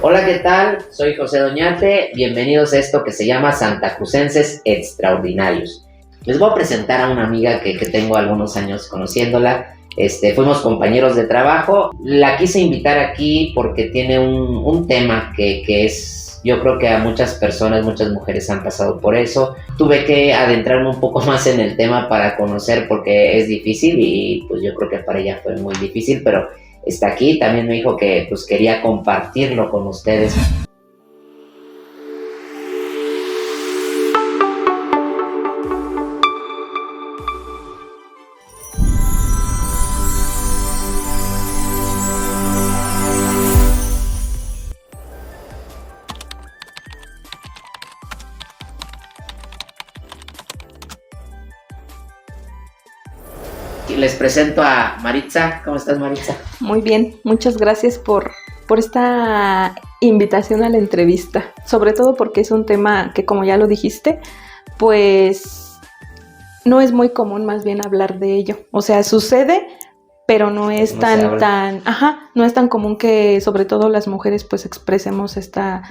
Hola, ¿qué tal? Soy José Doñate, bienvenidos a esto que se llama Santacrucenses Extraordinarios. Les voy a presentar a una amiga que tengo algunos años conociéndola. Fuimos compañeros de trabajo. La quise invitar aquí porque tiene un tema que es, yo creo que a muchas personas, muchas mujeres han pasado por eso. Tuve que adentrarme un poco más en el tema para conocer porque es difícil y pues yo creo que para ella fue muy difícil, pero está aquí. También me dijo que pues quería compartirlo con ustedes. Les presento a Maritza. ¿Cómo estás, Maritza? Muy bien, muchas gracias por esta invitación a la entrevista, sobre todo porque es un tema que, como ya lo dijiste, pues no es muy común más bien hablar de ello. O sea, sucede, pero no es no no es tan común que sobre todo las mujeres pues expresemos esta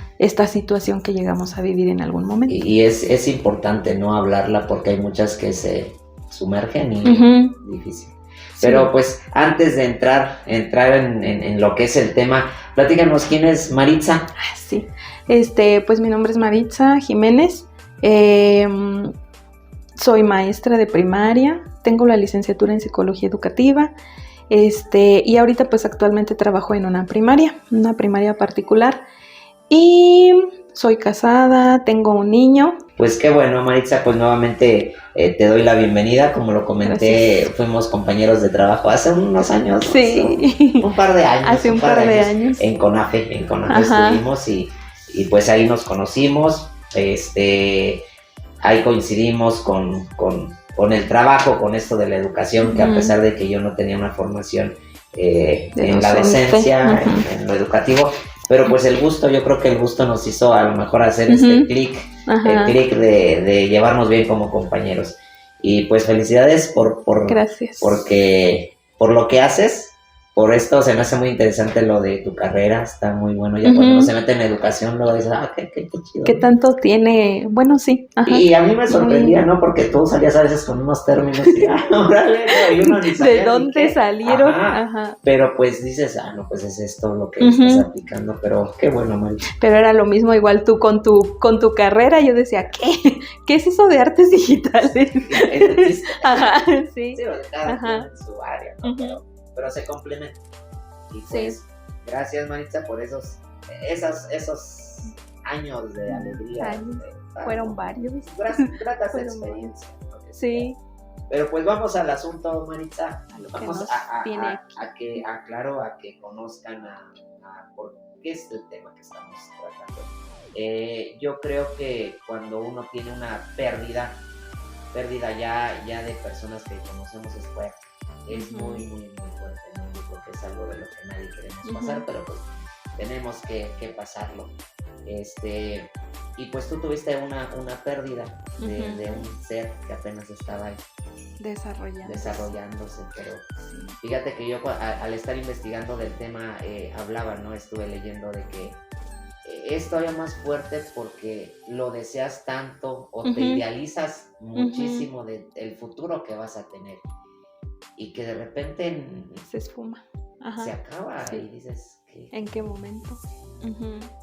situación que llegamos a vivir en algún momento. Y es importante no hablarla porque hay muchas que se sumergen y difícil. Pero sí, pues antes de entrar en lo que es el tema, platícanos, ¿quién es Maritza? Sí, pues mi nombre es Maritza Jiménez, soy maestra de primaria, tengo la licenciatura en psicología educativa, y ahorita pues actualmente trabajo en una primaria particular, y soy casada, tengo un niño. Pues qué bueno, Maritza, pues nuevamente te doy la bienvenida. Como lo comenté, gracias. Fuimos compañeros de trabajo hace unos años. Sí. Un par de años. Hace un par de años. En CONAFE estuvimos y pues ahí nos conocimos. Ahí coincidimos con el trabajo, con esto de la educación, que a pesar de que yo no tenía una formación en la docencia, en lo educativo, pero pues yo creo que el gusto nos hizo a lo mejor hacer este clic, el clic de llevarnos bien como compañeros. Y pues felicidades Gracias. por lo que haces. Por esto se me hace muy interesante lo de tu carrera, está muy bueno. Ya cuando uno se mete en educación, luego dices, qué chido. ¿Qué tanto tiene? Bueno, sí. Y a mí me sorprendía, ¿no? Porque tú salías a veces con unos términos y, órale, y uno ni sabía ¿de dónde salieron? Pero pues dices, no, pues es esto lo que estás aplicando, pero qué bueno, Maritza. Pero era lo mismo igual tú con tu carrera, yo decía, ¿qué es eso de artes digitales? Sí. Sí. Sí, cada quien en su área, ¿no? Pero se complementa. Y pues, gracias, Maritza, por esos años de alegría. Fueron varios. Gratas experiencias. Sí. Pero pues vamos al asunto, Maritza. Vamos a que conozcan a por qué es el tema que estamos tratando. Yo creo que cuando uno tiene una pérdida ya de personas que conocemos es fuerte. Es muy, muy, muy fuerte, ¿no? Yo creo que es algo de lo que nadie queremos pasar, pero pues tenemos que pasarlo. Y pues tú tuviste una pérdida de un ser que apenas estaba ahí desarrollándose, pero fíjate que yo al estar investigando del tema hablaba, ¿no? Estuve leyendo de que es todavía más fuerte porque lo deseas tanto o te idealizas muchísimo del futuro que vas a tener. Y que de repente se esfuma, se acaba y dices, ¿en qué momento?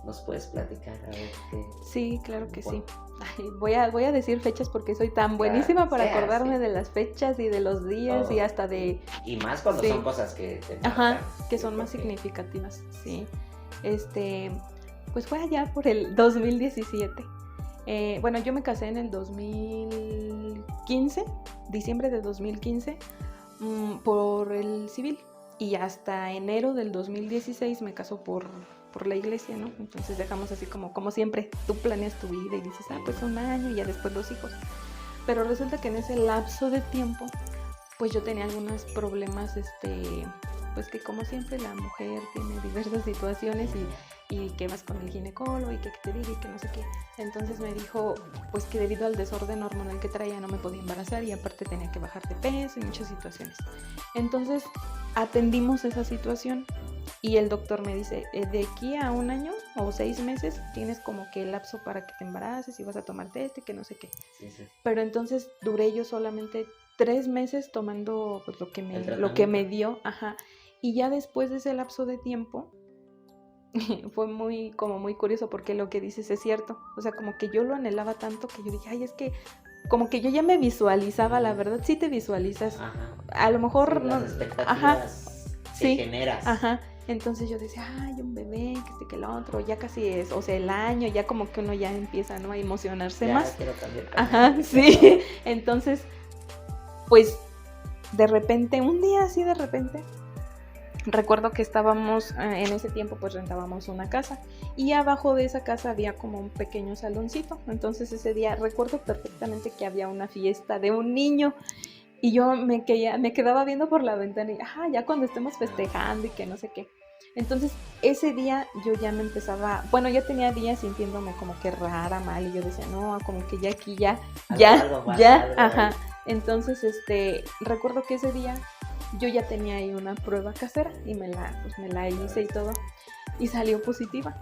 ¿Nos puedes platicar a ver qué? Sí, claro que sí. Voy a decir fechas porque soy tan buenísima para acordarme de las fechas y de los días y hasta de... Y más cuando son cosas que te marcan, que son más significativas, sí. Pues fue allá por el 2017. Bueno, yo me casé en el 2015, diciembre de 2015, por el civil, y hasta enero del 2016 me casó por la iglesia, ¿no? Entonces dejamos así como siempre, tú planeas tu vida y dices, pues un año y ya después los hijos. Pero resulta que en ese lapso de tiempo, pues yo tenía algunos problemas, pues que como siempre la mujer tiene diversas situaciones y que vas con el ginecólogo y que te diga y que no sé qué. Entonces me dijo pues que debido al desorden hormonal que traía no me podía embarazar y aparte tenía que bajar de peso y muchas situaciones. Entonces atendimos esa situación Y el doctor me dice, de aquí a 1 año o 6 meses tienes como que el lapso para que te embaraces y vas a tomarte que no sé qué. Sí, sí. Pero entonces duré yo solamente 3 meses tomando pues, lo que me dio, ajá. Y ya después de ese lapso de tiempo, fue muy curioso porque lo que dices es cierto. O sea, como que yo lo anhelaba tanto que yo dije, ay, es que como que yo ya me visualizaba, la verdad, sí te visualizas. Ajá. A lo mejor sí, no. Las expectativas Ajá. que Sí. generas. Ajá. Entonces yo decía, ay, un bebé, que lo otro, ya casi es, o sea, el año, ya como que uno ya empieza, ¿no? A emocionarse ya más. Quiero cambiar. Ajá, sí. Entonces, pues, de repente, un día así de repente, recuerdo que estábamos, en ese tiempo pues rentábamos una casa y abajo de esa casa había como un pequeño saloncito. Entonces ese día recuerdo perfectamente que había una fiesta de un niño y yo me quedaba viendo por la ventana y ya cuando estemos festejando y que no sé qué. Entonces ese día yo ya me empezaba, bueno, ya tenía días sintiéndome como que rara, mal, y yo decía, no, como que ya aquí algo más, ajá. Entonces recuerdo que ese día yo ya tenía ahí una prueba casera y me la hice y todo y salió positiva.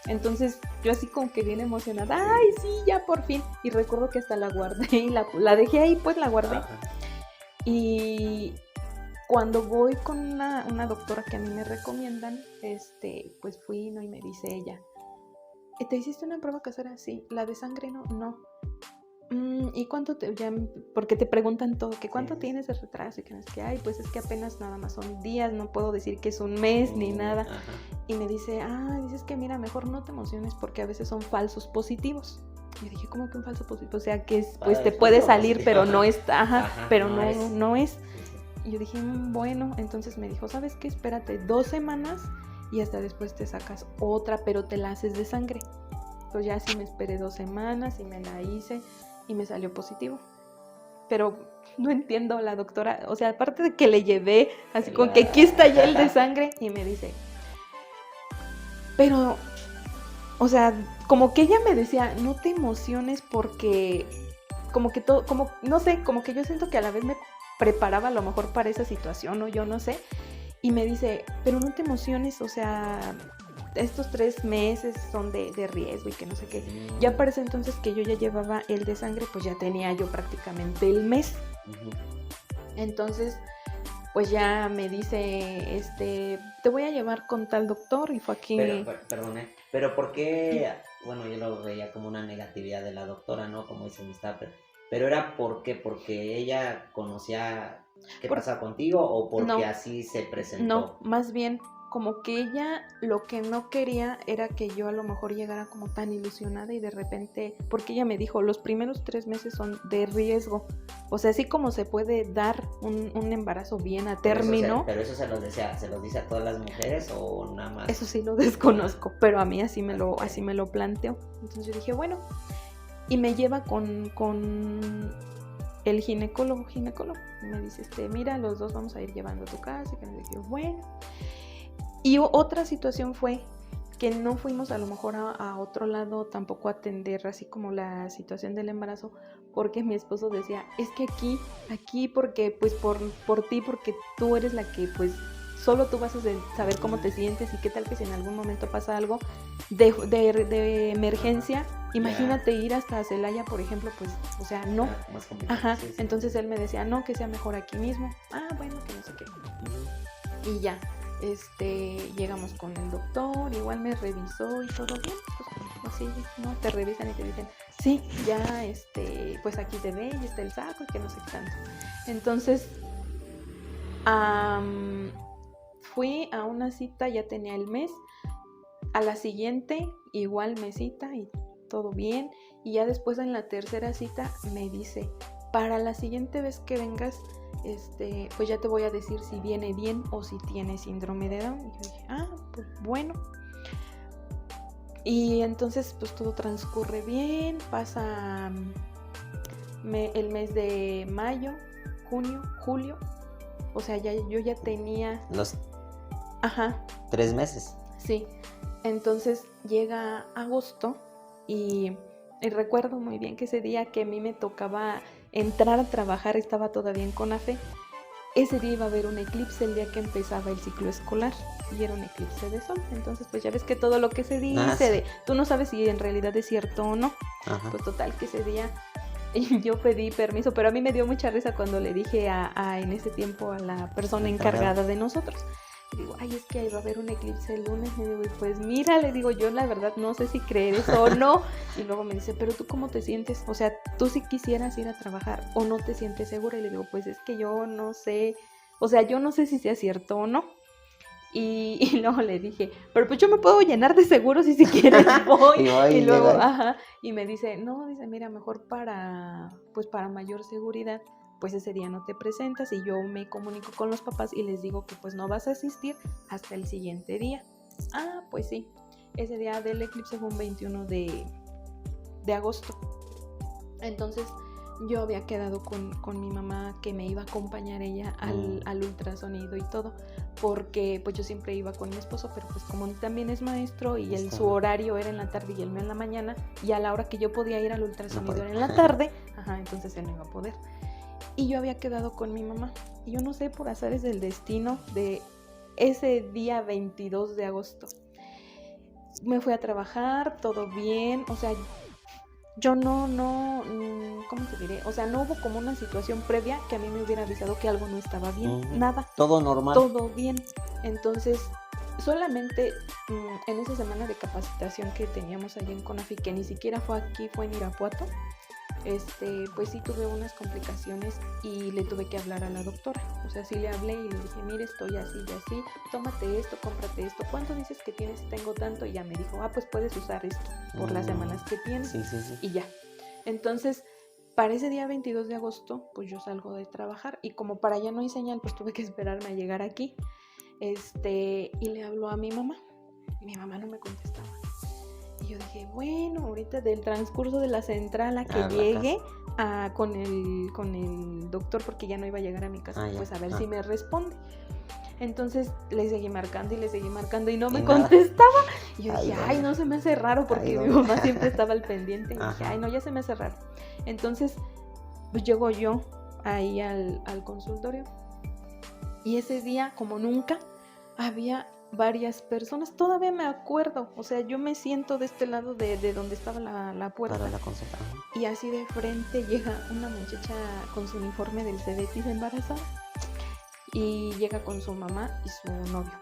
Entonces yo así como que bien emocionada, ay sí, ya por fin. Y recuerdo que hasta la guardé y la dejé ahí, pues la guardé. Ajá. Y cuando voy con una doctora que a mí me recomiendan, pues fui, ¿no? Y me dice ella, ¿te hiciste una prueba casera? Sí. ¿La de sangre no? No. ¿Y cuánto porque te preguntan todo, que cuánto tienes de retraso y que no es que pues es que apenas nada más son días, no puedo decir que es un mes ni nada. Ajá. Y me dice, dices que mira, mejor no te emociones porque a veces son falsos positivos. Y yo dije, ¿cómo que un falso positivo? O sea, que pues te puede salir, positivo, pero no está, pero no es. Y yo dije, bueno, entonces me dijo, ¿sabes qué? Espérate 2 semanas y hasta después te sacas otra, pero te la haces de sangre. Pues ya sí me esperé 2 semanas y me la hice y me salió positivo. Pero no entiendo la doctora, o sea, aparte de que le llevé, así como que aquí está ya el de sangre, y me dice, pero, o sea, como que ella me decía, no te emociones porque, como que todo, como, no sé, como que yo siento que a la vez me preparaba a lo mejor para esa situación, o yo no sé, y me dice, pero no te emociones, o sea, estos 3 meses son de riesgo y que no sé qué. Ya para ese entonces que yo ya llevaba el de sangre, pues ya tenía yo prácticamente el mes. Uh-huh. Entonces, pues ya me dice, te voy a llevar con tal doctor y fue aquí. Perdone, pero ¿por qué? Bueno, yo lo veía como una negatividad de la doctora, ¿no? Como dice mi staff, pero era ¿por qué? Porque ella conocía qué pasaba contigo o porque así se presentó. No, más bien como que ella lo que no quería era que yo a lo mejor llegara como tan ilusionada y de repente, porque ella me dijo, los primeros 3 meses son de riesgo, o sea, así como se puede dar un embarazo bien a término. Pero eso se los dice a todas las mujeres o nada más. Eso sí lo desconozco, pero a mí así me lo planteó. Entonces yo dije, bueno, y me lleva con el ginecólogo. Me dice, mira, los dos vamos a ir llevando a tu casa. Y me dije, bueno. Y otra situación fue que no fuimos a lo mejor a otro lado tampoco a atender así como la situación del embarazo, porque mi esposo decía, es que aquí porque pues por ti, porque tú eres la que pues solo tú vas a saber cómo te sientes y qué tal que si en algún momento pasa algo de emergencia, imagínate ir hasta Celaya, por ejemplo, pues, o sea, no. Más complicado. Ajá, sí. Entonces él me decía, no, que sea mejor aquí mismo. Bueno, que no sé qué. Uh-huh. Y ya. Llegamos con el doctor, igual me revisó y todo bien, pues así, ¿no? Te revisan y te dicen, sí, ya, pues aquí te ve, ya está el saco y que no sé qué tanto. Entonces, fui a una cita, ya tenía el mes, a la siguiente, igual me cita y todo bien, y ya después en la tercera cita me dice, para la siguiente vez que vengas, pues ya te voy a decir si viene bien o si tiene síndrome de Down. Y yo dije, pues bueno. Y entonces pues todo transcurre bien, pasa el mes de mayo, junio, julio, o sea, yo ya tenía... Los 3 meses. Sí, entonces llega agosto y recuerdo muy bien que ese día que a mí me tocaba entrar a trabajar, estaba todavía en CONAFE ese día iba a haber un eclipse el día que empezaba el ciclo escolar y era un eclipse de sol. Entonces pues ya ves que todo lo que se dice, tú no sabes si en realidad es cierto o no. Ajá. Pues total que ese día yo pedí permiso, pero a mí me dio mucha risa cuando le dije en ese tiempo a la persona encargada de nosotros. Le digo, ay, es que va a haber un eclipse el lunes. Y digo, pues mira, le digo, yo la verdad no sé si creer eso o no. Y luego me dice, pero ¿tú cómo te sientes? O sea, ¿tú si quisieras ir a trabajar o no te sientes segura? Y le digo, pues es que yo no sé, o sea, yo no sé si sea cierto o no. Y luego le dije, pero pues yo me puedo llenar de seguros y si quieres voy. Y luego, y me dice, no, dice, mira, mejor para mayor seguridad, pues ese día no te presentas y yo me comunico con los papás y les digo que pues no vas a asistir hasta el siguiente día. Ah, pues sí, ese día del eclipse fue un 21 de agosto. Entonces yo había quedado con mi mamá que me iba a acompañar ella al ultrasonido y todo, porque pues yo siempre iba con mi esposo, pero pues como también es maestro y su horario era en la tarde y el mío en la mañana, y a la hora que yo podía ir al ultrasonido era en la tarde, entonces él no iba a poder. Y yo había quedado con mi mamá. Y yo no sé, por azares del destino, de ese día 22 de agosto. Me fui a trabajar, todo bien. O sea, yo no, ¿cómo te diré? O sea, no hubo como una situación previa que a mí me hubiera avisado que algo no estaba bien. Nada. Todo normal. Todo bien. Entonces, solamente en esa semana de capacitación que teníamos allí en CONAFI, que ni siquiera fue aquí, fue en Irapuato, pues sí tuve unas complicaciones y le tuve que hablar a la doctora. O sea, sí le hablé y le dije, mire, estoy así y así, tómate esto, cómprate esto, ¿cuánto dices que tienes? Tengo tanto. Y ya me dijo, pues puedes usar esto por las semanas que tienes. Sí. Y ya. Entonces, para ese día 22 de agosto, pues yo salgo de trabajar y como para allá no hay señal, pues tuve que esperarme a llegar aquí. Y le hablo a mi mamá y mi mamá no me contestaba. Y yo dije, bueno, ahorita del transcurso de la central a que llegue con el doctor, porque ya no iba a llegar a mi casa, pues a ver si me responde. Entonces le seguí marcando y no me contestaba. Y yo dije, no se me hace raro, porque mi mamá siempre estaba al pendiente. Y dije, no, ya se me hace raro. Entonces, pues llego yo ahí al consultorio. Y ese día, como nunca, había varias personas, todavía me acuerdo, o sea, yo me siento de este lado de donde estaba la puerta, para la consulta. Y así de frente llega una muchacha con su uniforme del CEDETIS embarazada y llega con su mamá y su novio.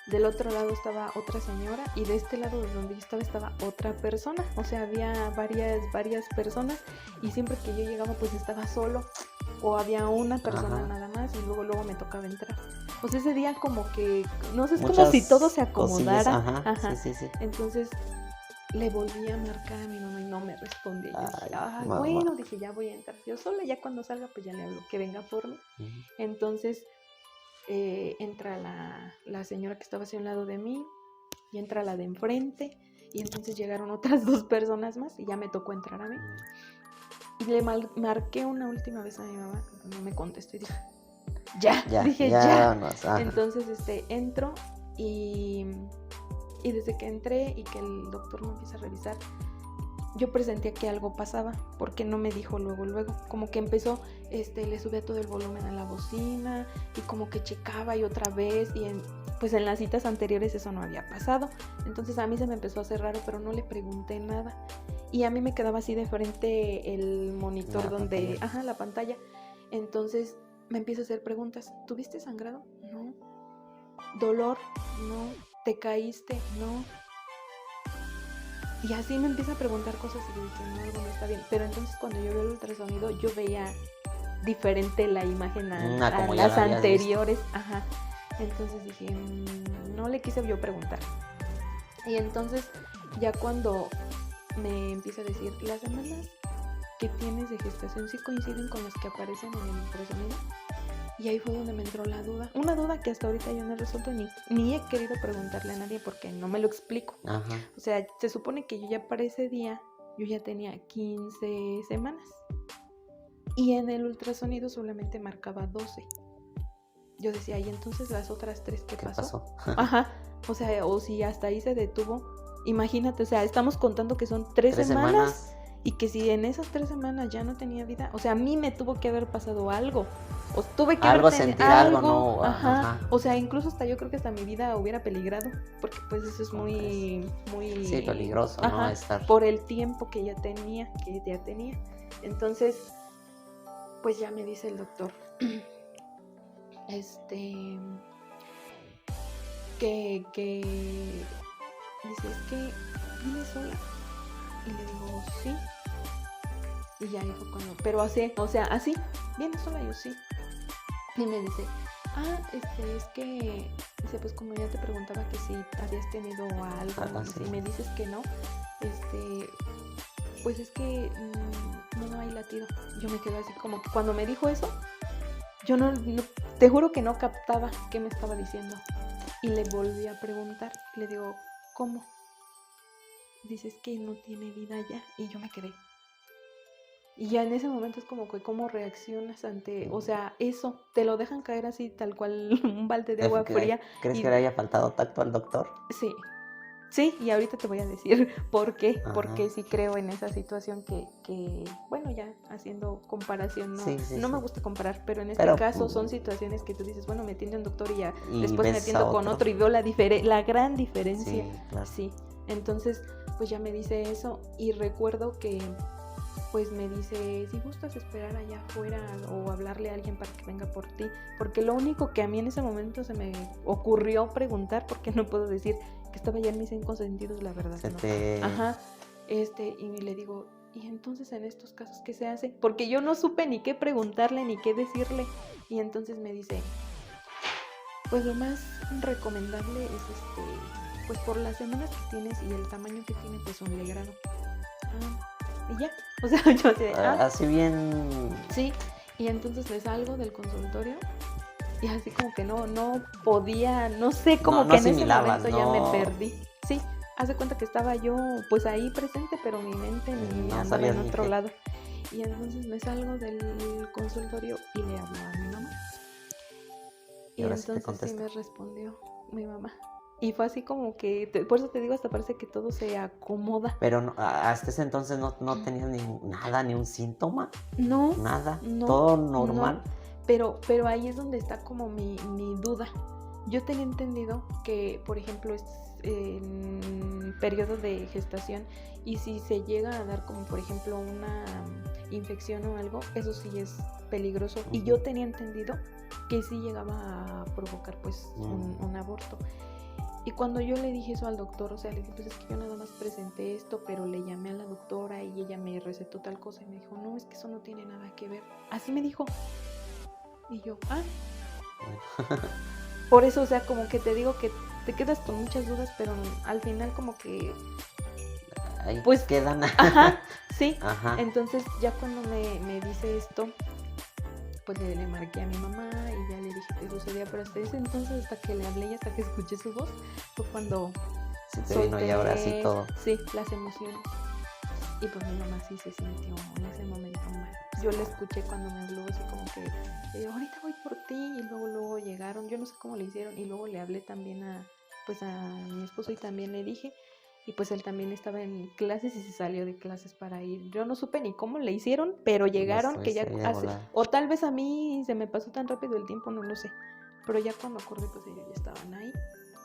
Del otro lado estaba otra señora y de este lado de donde yo estaba otra persona, o sea, había varias personas y siempre que yo llegaba pues estaba solo o había una persona nada más y luego me tocaba entrar. Pues ese día como que, no sé, es como si todo se acomodara. Sí. Entonces le volví a marcar a mi mamá y no me respondía. Yo dije, bueno, dije, ya voy a entrar yo sola, ya cuando salga pues ya le hablo que venga por mí. Entonces entra la señora que estaba hacia un lado de mí y entra la de enfrente y entonces llegaron otras 2 personas más y ya me tocó entrar a mí. Y le marqué una última vez a mi mamá, no me contestó y dije, ya. Entonces entro y desde que entré y que el doctor me empieza a revisar, yo presentía que algo pasaba, porque no me dijo luego, como que empezó, le subía todo el volumen a la bocina y como que checaba y otra vez y pues en las citas anteriores eso no había pasado. Entonces a mí se me empezó a hacer raro, pero no le pregunté nada y a mí me quedaba así de frente el monitor la pantalla. Entonces me empieza a hacer preguntas. ¿Tuviste sangrado? No. ¿Dolor? No. ¿Te caíste? No. Y así me empieza a preguntar cosas y yo dije, no, algo no está bien. Pero entonces cuando yo veo el ultrasonido, yo veía diferente la imagen a las anteriores. Entonces dije, no le quise yo preguntar. Y entonces ya cuando me empieza a decir, las semanas que tienes de gestación sí coinciden con las que aparecen en el ultrasonido. Y ahí fue donde me entró la duda. Una duda que hasta ahorita yo no he resuelto ni he querido preguntarle a nadie porque no me lo explico. O sea, se supone que yo ya para ese día, yo ya tenía 15 semanas. Y en el ultrasonido solamente marcaba 12. Yo decía, ¿y entonces las otras 3 qué pasó? O sea, o si hasta ahí se detuvo. Imagínate, o sea, estamos contando que son 3 semanas. Y que si en esas 3 semanas ya no tenía vida, o sea, a mí me tuvo que haber pasado algo. o tuve que algo, haber sentir algo, ¿no? ajá. O sea, incluso hasta yo creo que hasta mi vida hubiera peligrado, porque pues eso es muy Sí, peligroso, ajá, ¿no? Estar... por el tiempo que ya tenía. Entonces, pues ya me dice el doctor, que dice, es que vine sola. Y le digo, sí. Y ya dijo cuando, pero así, o sea, así, viene sola, yo sí. Y me dice, es que, dice, pues como ya te preguntaba que si habías tenido algo, sí. y me dices que no, pues es que no hay latido. Yo me quedé así como, cuando me dijo eso, yo no, te juro que no captaba qué me estaba diciendo. Y le volví a preguntar, le digo, ¿cómo? Dices que no tiene vida ya. Y yo me quedé. Y ya en ese momento es como que cómo reaccionas ante, o sea, eso, te lo dejan caer así tal cual un balde de agua fría. ¿Crees que le haya faltado tacto al doctor? Sí, y ahorita te voy a decir por qué, Ajá. porque sí creo en esa situación que bueno, ya haciendo comparación, no me gusta comparar, pero en este caso son situaciones que tú dices, bueno, me atiende un doctor y ya y después me atiendo con otro y veo la gran diferencia. Sí, claro. Sí, entonces pues ya me dice eso y recuerdo que pues me dice, si gustas esperar allá afuera o hablarle a alguien para que venga por ti, porque lo único que a mí en ese momento se me ocurrió preguntar, porque no puedo decir que estaba ya en mis 5 sentidos, la verdad, ¿no? Ajá, y le digo, ¿y entonces en estos casos qué se hace? Porque yo no supe ni qué preguntarle ni qué decirle, y entonces me dice, pues lo más recomendable es pues por las semanas que tienes y el tamaño que tiene, pues un legrado. Y ya, o sea, yo así bien... Sí, y entonces me salgo del consultorio y así como que no podía, no sé, como que en ese momento ya me perdí. Sí, haz de cuenta que estaba yo pues ahí presente, pero mi mente ni andaba en otro lado. Y entonces me salgo del consultorio y le hablo a mi mamá. Y entonces sí me respondió mi mamá. Y fue así como que, por eso te digo, hasta parece que todo se acomoda. Pero hasta ese entonces no tenías ni un síntoma. No. Nada, todo normal. No, pero ahí es donde está como mi duda. Yo tenía entendido que, por ejemplo, es en periodo de gestación y si se llega a dar como, por ejemplo, una infección o algo, eso sí es peligroso. Y yo tenía entendido que sí llegaba a provocar pues un aborto. Y cuando yo le dije eso al doctor, o sea, le dije, pues es que yo nada más presenté esto, pero le llamé a la doctora y ella me recetó tal cosa y me dijo, no, es que eso no tiene nada que ver. Así me dijo. Y yo, Por eso, o sea, como que te digo que te quedas con muchas dudas, pero al final como que... Ahí pues quedan. Ajá, sí. Ajá. Entonces ya cuando me dice esto, pues le marqué a mi mamá y ya le dije qué sucedía, pero hasta ese entonces, hasta que le hablé y hasta que escuché su voz, fue cuando solté, y ahora sí todo. Sí, las emociones. Y pues mi mamá sí se sintió en ese momento mal. Yo le escuché cuando me habló así como que, ahorita voy por ti, y luego llegaron, yo no sé cómo le hicieron, y luego le hablé también a mi esposo y también le dije, y pues él también estaba en clases y se salió de clases para ir. Yo no supe ni cómo le hicieron, pero llegaron, que ya o tal vez a mí se me pasó tan rápido el tiempo, no lo sé, pero ya cuando acordé pues ellos ya estaban ahí.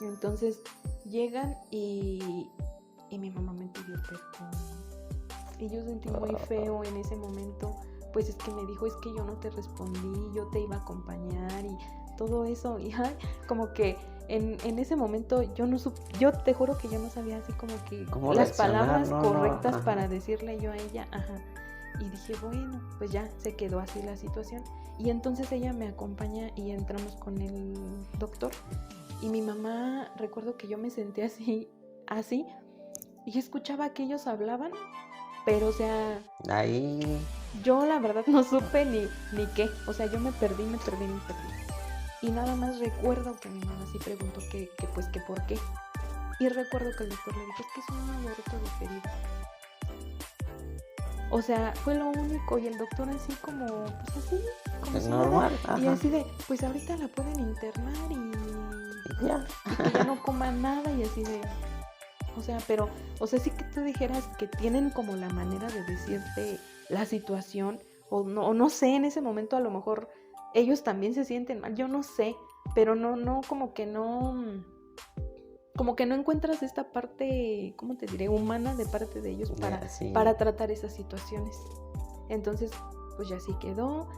Y entonces llegan y mi mamá me pidió perdón. Y yo sentí muy feo en ese momento, pues es que me dijo, es que yo no te respondí, yo te iba a acompañar y todo eso, y como que en ese momento yo te juro que yo no sabía así como que las palabras correctas para decirle yo a ella, y dije, bueno, pues ya se quedó así la situación, y entonces ella me acompaña y entramos con el doctor, y mi mamá, recuerdo que yo me senté así, y escuchaba que ellos hablaban, pero o sea, ahí yo la verdad no supe ni qué, o sea, yo me perdí. Y nada más recuerdo que mi mamá sí preguntó que pues que por qué. Y recuerdo que el doctor le dijo, es que es un aborto diferido. O sea, fue lo único, y el doctor así como, pues así, como es normal. Y así de, pues ahorita la pueden internar y que ya no coma nada, y así de... O sea, pero, o sea, sí que tú dijeras que tienen como la manera de decirte la situación, o no sé, en ese momento a lo mejor ellos también se sienten mal, yo no sé, pero no, como que no encuentras esta parte, ¿cómo te diré?, humana de parte de ellos para tratar esas situaciones. Entonces, pues ya sí quedó,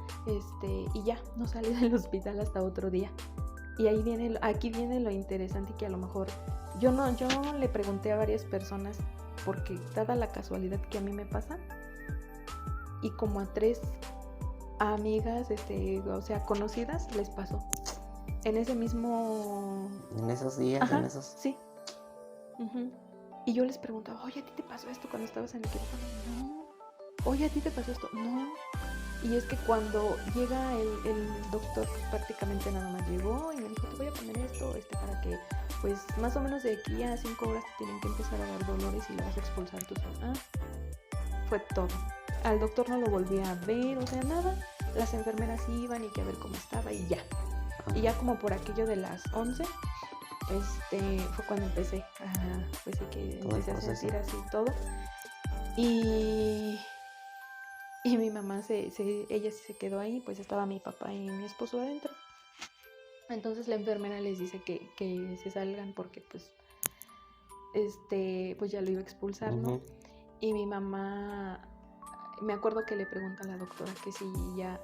y ya, no salí del hospital hasta otro día. Y aquí viene lo interesante, que a lo mejor yo le pregunté a varias personas, porque dada la casualidad que a mí me pasa, y como a 3 amigas, o sea, conocidas, les pasó. En ese mismo... En esos días, Ajá, sí. Uh-huh. Y yo les preguntaba, oye, ¿a ti te pasó esto cuando estabas en el quirófano? No. Oye, ¿a ti te pasó esto? No. Y es que cuando llega el doctor, prácticamente nada más llegó y me dijo, te voy a poner esto, para que, pues, más o menos de aquí a 5 horas te tienen que empezar a dar dolores y le vas a expulsar tu zona. Fue todo. Al doctor no lo volví a ver, o sea, nada. Las enfermeras iban y que a ver cómo estaba y ya. Y ya como por aquello de las 11, fue cuando empecé pues sí que empecé a sentir así todo. Y mi mamá, ella sí se quedó ahí, pues estaba mi papá y mi esposo adentro. Entonces la enfermera les dice que se salgan porque pues pues ya lo iba a expulsar, ¿no? Uh-huh. Y mi mamá, me acuerdo que le pregunta a la doctora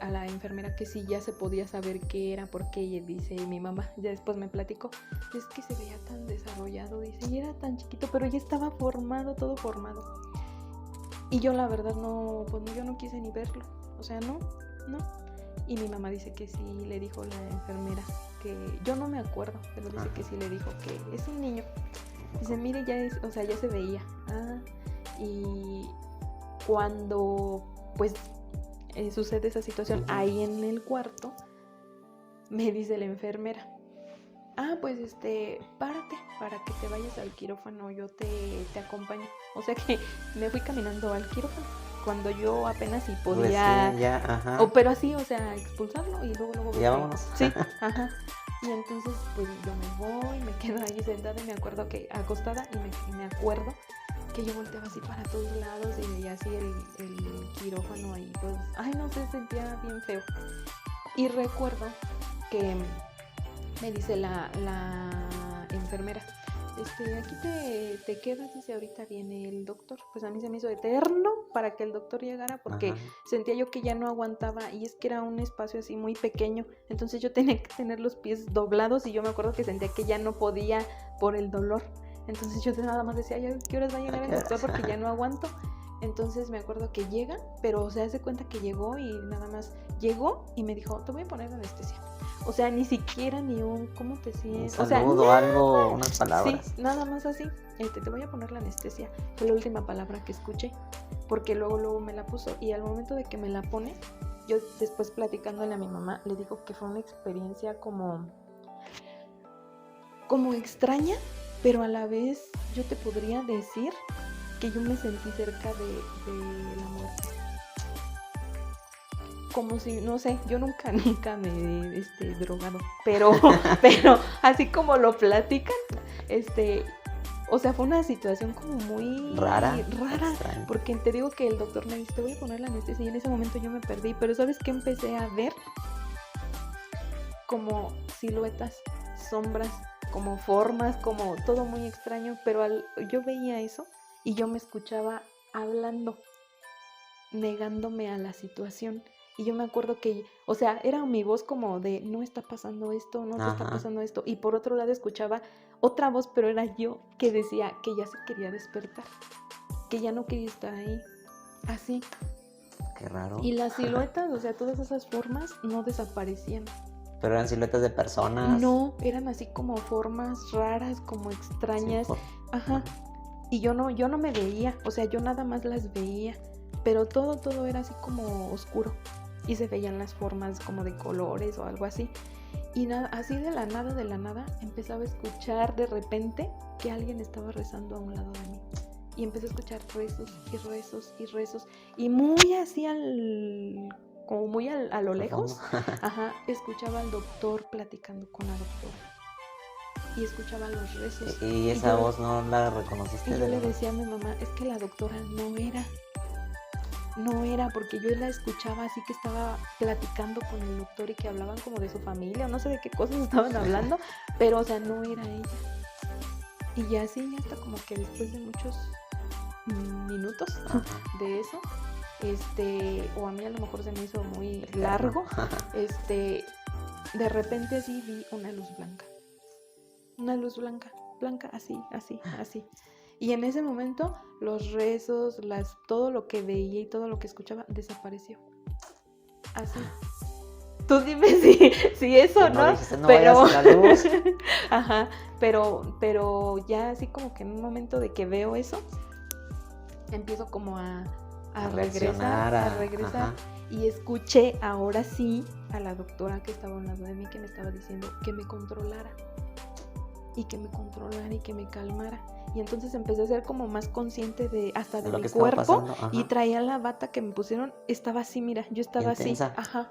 a la enfermera que si ya se podía saber qué era, porque ella dice, mi mamá ya después me platicó, es que se veía tan desarrollado, dice, y era tan chiquito, pero ya estaba formado, todo formado. Y yo la verdad yo no quise ni verlo, o sea, no. Y mi mamá dice que sí le dijo la enfermera, que yo no me acuerdo, pero dice que sí le dijo que es un niño. Dice, mire, ya se veía. Y cuando pues sucede esa situación ahí en el cuarto, me dice la enfermera, pues párate para que te vayas al quirófano, yo te acompaño. O sea que me fui caminando al quirófano cuando yo apenas si podía, pero así, o sea, expulsarlo y luego ya vamos. Sí, ajá. Y entonces pues yo me voy, me quedo ahí sentada y me acuerdo que acostada y me acuerdo que yo volteaba así para todos lados y veía así el quirófano ahí, pues, no sé, sentía bien feo. Y recuerdo que me dice la enfermera, aquí te quedas, dice, ahorita viene el doctor. Pues a mí se me hizo eterno para que el doctor llegara, porque sentía yo que ya no aguantaba, y es que era un espacio así muy pequeño, entonces yo tenía que tener los pies doblados, y yo me acuerdo que sentía que ya no podía por el dolor. Entonces yo nada más decía, ¿qué horas va a llegar el doctor? Porque ya no aguanto. Entonces me acuerdo que llega, pero se hace cuenta que llegó y nada más llegó y me dijo, te voy a poner anestesia. O sea, ni siquiera ni un, ¿cómo te sientes? Un saludo, o sea, algo, unas palabras. Sí, nada más así. Te voy a poner la anestesia. Fue la última palabra que escuché, porque luego me la puso. Y al momento de que me la pone, yo después platicándole a mi mamá, le digo que fue una experiencia como extraña, pero a la vez yo te podría decir que yo me sentí cerca de la muerte. Como si, no sé, yo nunca me he drogado, pero así como lo platican, o sea, fue una situación como muy rara, porque te digo que el doctor me dice, te voy a poner la anestesia, y en ese momento yo me perdí, pero ¿sabes qué empecé a ver? Como siluetas, sombras, como formas, como todo muy extraño, pero yo veía eso y yo me escuchaba hablando, negándome a la situación. Y yo me acuerdo que, o sea, era mi voz como de, no está pasando esto, no te está pasando esto. Y por otro lado escuchaba otra voz, pero era yo, que decía que ya se quería despertar, que ya no quería estar ahí. Así. Qué raro. Y las siluetas, o sea, todas esas formas no desaparecían. ¿Pero eran siluetas de personas? No, eran así como formas raras, como extrañas. Sí, Y yo no me veía, o sea, yo nada más las veía, pero todo era así como oscuro. Y se veían las formas como de colores o algo así. Y nada, así de la nada, empezaba a escuchar de repente que alguien estaba rezando a un lado de mí. Y empecé a escuchar rezos y rezos y rezos. Y muy así como muy a lo lejos, escuchaba al doctor platicando con la doctora. Y escuchaba los rezos. ¿Y esa voz no la reconociste? Y yo le decía a mi mamá, es que la doctora no era. no era, porque yo la escuchaba así que estaba platicando con el doctor y que hablaban como de su familia, o no sé de qué cosas estaban hablando, pero o sea, no era ella. Y ya así, hasta como que después de muchos minutos Ajá. de eso, o a mí a lo mejor se me hizo muy largo, de repente así vi una luz blanca, así, así, así. Y en ese momento los rezos, todo lo que veía y todo lo que escuchaba desapareció. Así. Tú dime si eso, no ¿no? dijiste, no pero vayas a la luz. ajá, pero ya así como que en un momento de que veo eso, empiezo como a regresar, Ajá. y escuché ahora sí a la doctora que estaba al lado de mí, que me estaba diciendo que me controlara y que me calmara. Y entonces empecé a ser como más consciente de hasta de mi cuerpo, y traía la bata que me pusieron, estaba así, mira, yo estaba intensa. así, ajá.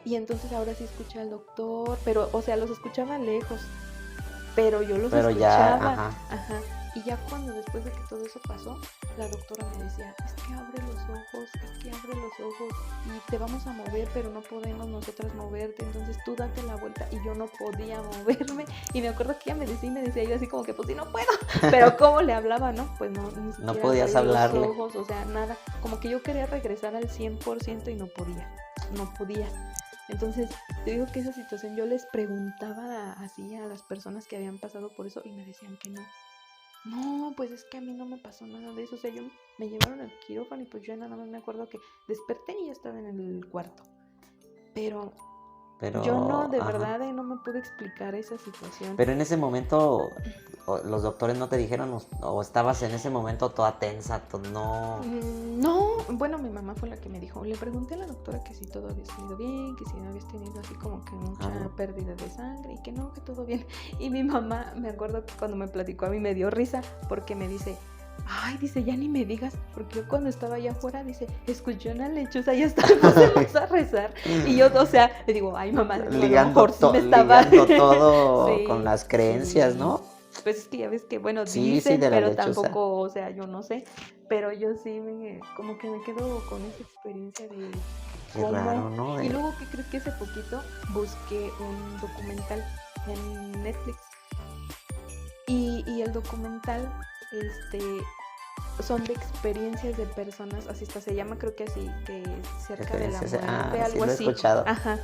Y entonces ahora sí escuché al doctor, pero o sea, los escuchaba lejos, pero yo los escuchaba. Ya, ajá. Y ya cuando después de que todo eso pasó, la doctora me decía, es que abre los ojos y te vamos a mover, pero no podemos nosotras moverte, entonces tú date la vuelta. Y yo no podía moverme, y me acuerdo que ella me decía yo así como que pues sí, no puedo, pero ¿cómo le hablaba, no? Pues no, ni siquiera no podías hablarle. Los ojos, o sea, nada, como que yo quería regresar al 100% y no podía. Entonces, te digo que esa situación yo les preguntaba así a las personas que habían pasado por eso y me decían que no. No, pues es que a mí no me pasó nada de eso. O sea, me llevaron al quirófano y pues yo nada más me acuerdo que desperté y ya estaba en el cuarto. Pero yo no, de verdad, no me pude explicar esa situación. Pero en ese momento, los doctores no te dijeron, o estabas en ese momento toda tensa, no... No, bueno, mi mamá fue la que me dijo. Le pregunté a la doctora que si todo había salido bien, que si no habías tenido así como que mucha pérdida de sangre y que no, que todo bien. Y mi mamá, me acuerdo que cuando me platicó a mí me dio risa porque me dice... Ay, dice, ya ni me digas, porque yo cuando estaba allá afuera, dice, escuché una lechuza y hasta empezamos a rezar. Y yo, o sea, le digo, ay, mamá, ligando, a lo mejor sí me estaba... ligando todo con las creencias, ¿no? Pues es que ya ves que, bueno, sí, dicen, de pero lechuza. tampoco, o sea, yo no sé. Pero yo sí, como que me quedo con esa experiencia de Qué raro, ¿no? Y luego, ¿qué crees que hace poquito busqué un documental en Netflix? Y el documental, son de experiencias de personas, así está, se llama, creo que así, que cerca de la muerte, algo sí, lo he así. Escuchado. Ajá.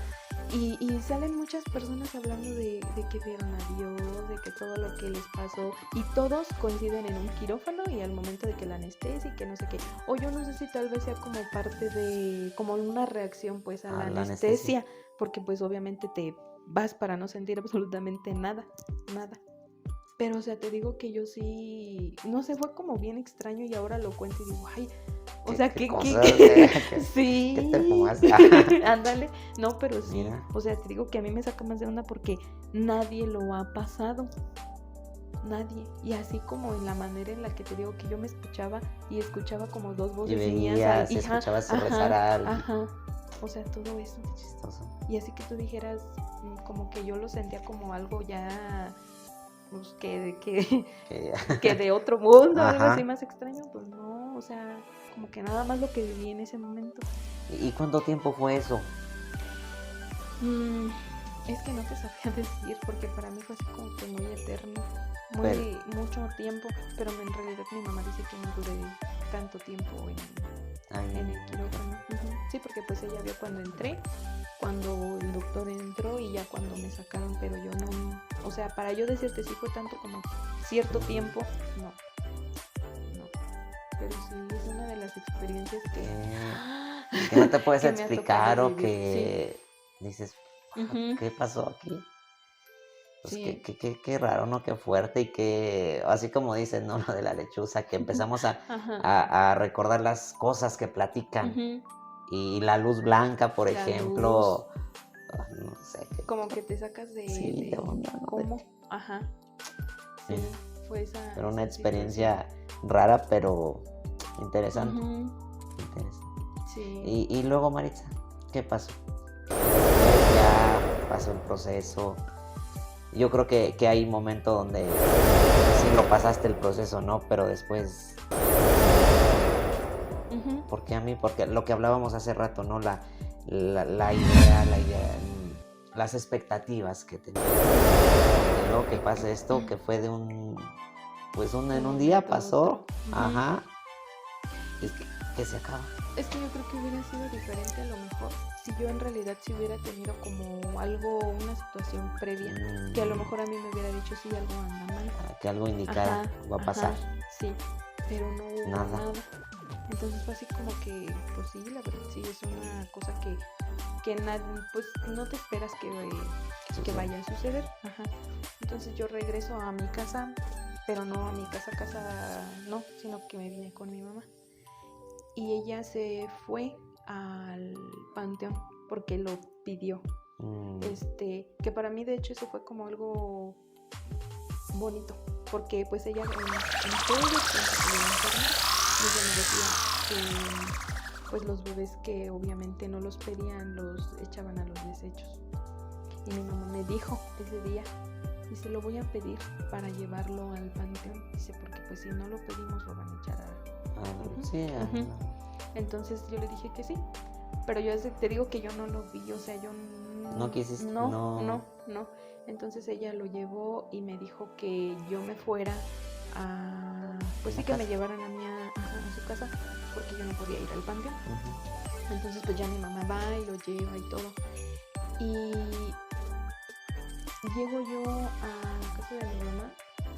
Y salen muchas personas hablando de que vieron a Dios, de que todo lo que les pasó, y todos coinciden en un quirófano y al momento de que la anestesia y que no sé qué. O yo no sé si tal vez sea como parte de, como una reacción pues a la anestesia, porque pues obviamente te vas para no sentir absolutamente nada. Pero, o sea, te digo que yo sí, no sé, fue como bien extraño y ahora lo cuento y digo, ay, o sea, ¿qué sí. ¿Qué te fumaste? Ándale, no, pero sí, mira. O sea, te digo que a mí me saca más de onda porque nadie lo ha pasado, nadie. Y así como en la manera en la que te digo que yo me escuchaba y escuchaba como dos voces mías. Y escuchabas rezar a alguien. Ajá, o sea, todo eso. Qué chistoso. Y así que tú dijeras, como que yo lo sentía como algo ya... pues que de otro mundo, algo así más extraño, pues no, o sea, como que nada más lo que viví en ese momento. ¿Y cuánto tiempo fue eso? Es que no te sabría decir, porque para mí fue así como que muy eterno, mucho tiempo, pero en realidad mi mamá dice que no duré tanto tiempo en el quirófano. Sí, porque pues ella vio cuando entré, cuando el doctor entró y ya cuando me sacaron, pero yo no, o sea, para yo decirte si fue tanto como cierto tiempo, no, pero sí, es una de las experiencias que no te puedes explicar o que dices, ¿qué pasó aquí? Pues sí. qué raro, ¿no? Qué fuerte y que, así como dices, ¿no? Lo de la lechuza, que empezamos a recordar las cosas que platican. Y la luz blanca, por ejemplo, no sé. Como que te sacas de... Sí, de onda, ¿no? ¿Cómo? Ajá. Sí, fue esa... Pero una experiencia rara, pero interesante. Sí. Y luego, Maritza, ¿qué pasó? Ya pasó el proceso. Yo creo que hay un momento donde sí lo pasaste el proceso, ¿no? Pero después Ujú. Porque lo que hablábamos hace rato, ¿no? La idea, las expectativas que tenía. Y luego que pasa esto, que fue de en un día momento a pasó, otro. Ujú. ajá, y Es que, que se acaba. es que yo creo que hubiera sido diferente a lo mejor si yo en realidad sí hubiera tenido como algo, una situación previa, que a lo mejor a mí me hubiera dicho sí, algo anda mal. Que algo indicara va a pasar. Sí, pero no hubo Nada. nada. Entonces fue así como que, pues sí, la verdad sí, es una cosa que pues no te esperas que vaya a suceder. Ajá. Entonces yo regreso a mi casa, pero no a mi casa, no, sino que me vine con mi mamá. Y ella se fue al panteón porque lo pidió. Que para mí de hecho eso fue como algo bonito, porque pues ella en todo el tiempo que yo enferma, ella me decía que pues los bebés que obviamente no los pedían los echaban a los desechos. Y mi mamá me dijo ese día, dice, lo voy a pedir para llevarlo al panteón, dice, porque pues si no lo pedimos lo van a echar Sí, Entonces yo le dije que sí, pero yo te digo que yo no lo vi, o sea, yo no quisiste, no. Entonces ella lo llevó y me dijo que yo me fuera a, pues sí, que me llevaran a mí a su casa, porque yo no podía ir al panteón. Entonces pues ya mi mamá va y lo lleva y todo. Y llego yo a casa de mi mamá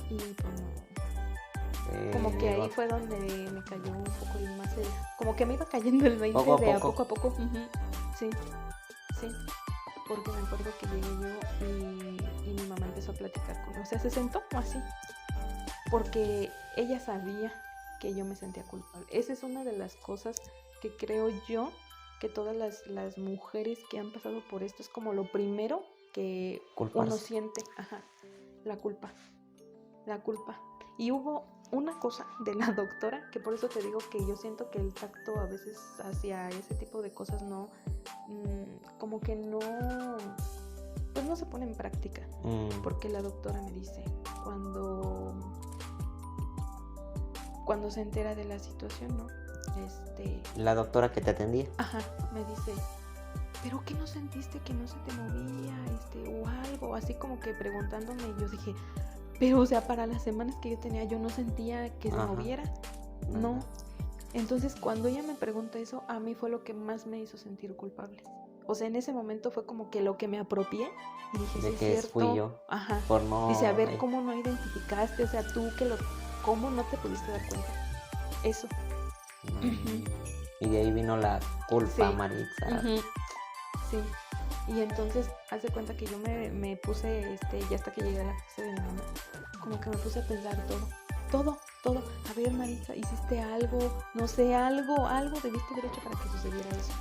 y pues no, como que ahí fue donde me cayó un poco más como que me iba cayendo el 20 poco a de poco. a poco. Sí, porque me acuerdo que llegué yo y mi mamá empezó a platicar conmigo, o sea, se sentó así, porque ella sabía que yo me sentía culpable. Esa es una de las cosas que creo yo que todas las mujeres que han pasado por esto es como lo primero que uno siente, la culpa. Y hubo una cosa de la doctora, que por eso te digo que yo siento que el tacto a veces hacia ese tipo de cosas no, como que no, pues no se pone en práctica. Porque la doctora me dice, cuando se entera de la situación, ¿no? La doctora que te atendía. Me dice, ¿pero qué no sentiste que no se te movía, o algo? Así como que preguntándome, y yo dije, pero o sea, para las semanas que yo tenía, yo no sentía que se moviera. No. Entonces, cuando ella me pregunta eso, a mí fue lo que más me hizo sentir culpable. O sea, en ese momento fue como que lo que me apropié y dije, de sí, que es cierto. Fui yo. Por no... Dice, a ver, ¿cómo no identificaste? O sea, tú ¿cómo no te pudiste dar cuenta? Eso. Y de ahí vino la culpa, sí. Maritza. Sí. Y entonces, haz de cuenta que yo me puse, ya hasta que llegué a la casa de mi mamá, como que me puse a pensar todo. A ver, Maritza, ¿hiciste algo? No sé, algo debiste haber hecho para que sucediera eso.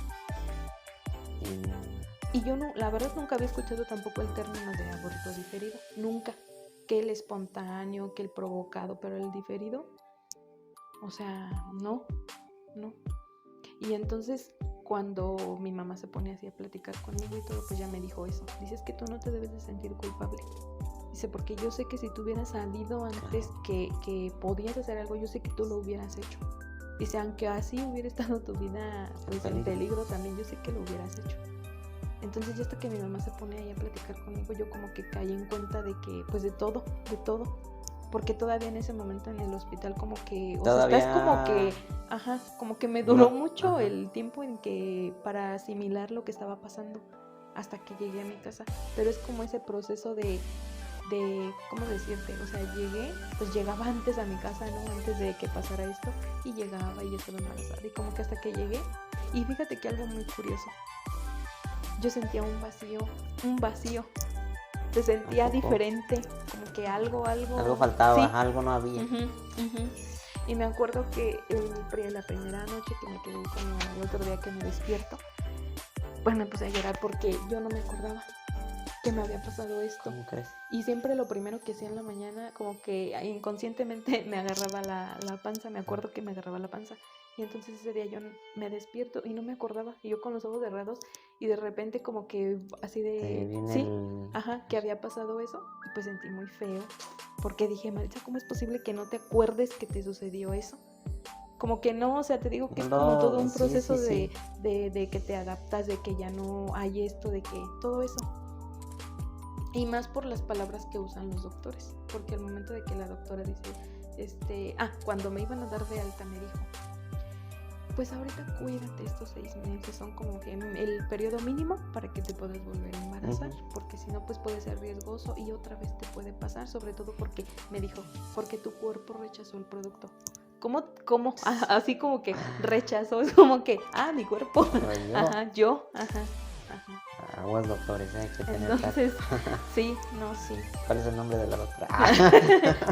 Y yo no, la verdad nunca había escuchado tampoco el término de aborto diferido, nunca. Que el espontáneo, que el provocado, pero el diferido, o sea, no. Y entonces, cuando mi mamá se pone así a platicar conmigo y todo, pues ya me dijo eso. Dice, es que tú no te debes de sentir culpable. Dice, porque yo sé que si tú hubieras sabido antes que podías hacer algo, yo sé que tú lo hubieras hecho. Dice, aunque así hubiera estado tu vida pues, en peligro también, yo sé que lo hubieras hecho. Entonces ya hasta que mi mamá se pone ahí a platicar conmigo, yo como que caí en cuenta de que, pues de todo. Porque todavía en ese momento en el hospital como que, o sea, estás como que, como que me duró mucho el tiempo en que para asimilar lo que estaba pasando hasta que llegué a mi casa. Pero es como ese proceso de ¿cómo decirte? O sea, llegaba antes a mi casa, ¿no? Antes de que pasara esto, y llegaba y ya estaba embarazada. Y como que hasta que llegué, y fíjate que algo muy curioso, yo sentía un vacío. Se sentía diferente, como que algo faltaba, ¿sí? Algo no había. Y me acuerdo que la primera noche que me quedé con mi mamá, el otro día que me despierto, pues me puse a llorar porque yo no me acordaba que me había pasado esto. ¿Cómo crees? Y siempre lo primero que hacía en la mañana, como que inconscientemente me agarraba la panza, me acuerdo que me agarraba la panza. Y entonces ese día yo me despierto y no me acordaba, y yo con los ojos cerrados, y de repente como que así de... Sí, que había pasado eso, y pues sentí muy feo, porque dije, Maritza, ¿cómo es posible que no te acuerdes que te sucedió eso? como que no, o sea, te digo que es No, como todo un sí, proceso sí, de que te adaptas, de que ya no hay esto, de que todo eso. Y más por las palabras que usan los doctores, porque al momento de que la doctora dice, cuando me iban a dar de alta me dijo, pues ahorita cuídate, estos 6 meses son como que el periodo mínimo para que te puedas volver a embarazar, porque si no pues puede ser riesgoso y otra vez te puede pasar, sobre todo porque me dijo, porque tu cuerpo rechazó el producto. ¿Cómo? Así como que rechazó, es como que, mi cuerpo, yo. Aguas doctores, hay que tener Entonces, sí. ¿Cuál es el nombre de la doctora?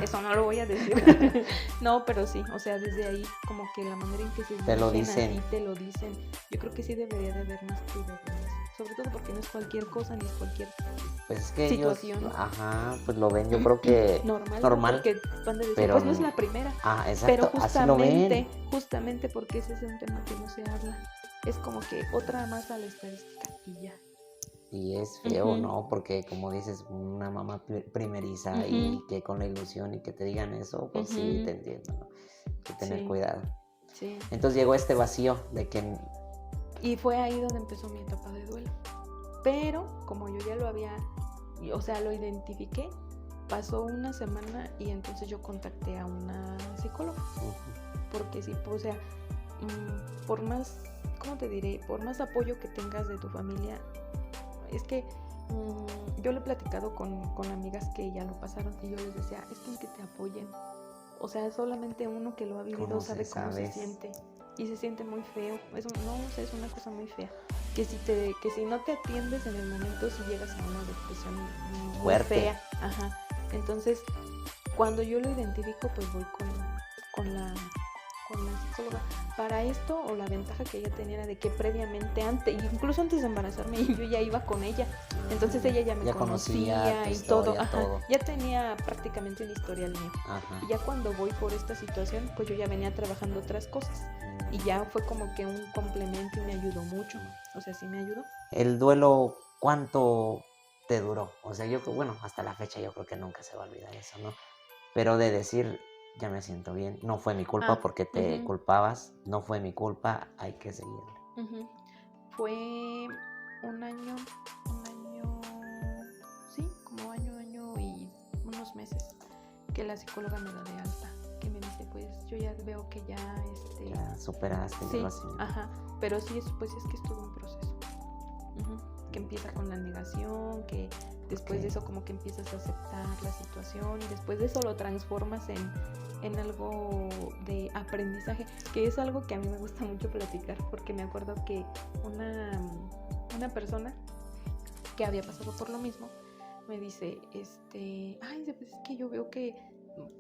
Eso no lo voy a decir. No, pero sí, o sea, desde ahí como que la manera en que se Te lo dirigen dicen. a ti, te lo dicen. Yo creo que sí debería de haber más cuidado en eso. Sobre todo porque no es cualquier cosa ni es cualquier Pues es que situación. ellos, pues lo ven, yo creo que normal. Porque van a decir, pero pues no es la primera. Exacto, Pero así lo ven. justamente porque ese es un tema que no se habla. Es como que otra más a la estadística y ya. Y es feo, ¿no? Porque como dices, una mamá primeriza y que con la ilusión y que te digan eso, pues sí, te entiendo, ¿no? Hay que tener cuidado. Sí. Entonces llegó este vacío de que... Y fue ahí donde empezó mi etapa de duelo. Pero como yo ya lo había, o sea, lo identifiqué, pasó una semana y entonces yo contacté a una psicóloga. Porque sí, o sea, por más, ¿cómo te diré? Por más apoyo que tengas de tu familia, es que yo lo he platicado con amigas que ya lo pasaron y yo les decía, es que te apoyen. O sea, solamente uno que lo ha vivido sabe cómo se siente. Y se siente muy feo. Es una cosa muy fea. Que si no te atiendes en el momento, si llegas a una depresión muy fuerte. Fea. Entonces, cuando yo lo identifico, pues voy con la psicóloga. Para esto, o la ventaja que ella tenía era de que previamente, incluso antes de embarazarme, yo ya iba con ella. Entonces ella ya me conocía y todo. Ya tenía prácticamente un historial mío. Y ya cuando voy por esta situación, pues yo ya venía trabajando otras cosas. Y ya fue como que un complemento y me ayudó mucho. O sea, sí me ayudó. El duelo, ¿cuánto te duró? O sea, hasta la fecha yo creo que nunca se va a olvidar eso, ¿no? Pero de decir, ya me siento bien, no fue mi culpa porque te culpabas, no fue mi culpa, hay que seguirle. Fue un año, sí, como año y unos meses que la psicóloga me da de alta, que me dice, pues yo ya veo que ya ya superaste, sí, así. Pero sí, pues es que es todo un proceso. Que empieza con la negación, que después de eso como que empiezas a aceptar la situación y después de eso lo transformas en algo de aprendizaje, que es algo que a mí me gusta mucho platicar, porque me acuerdo que una persona que había pasado por lo mismo me dice, pues es que yo veo que,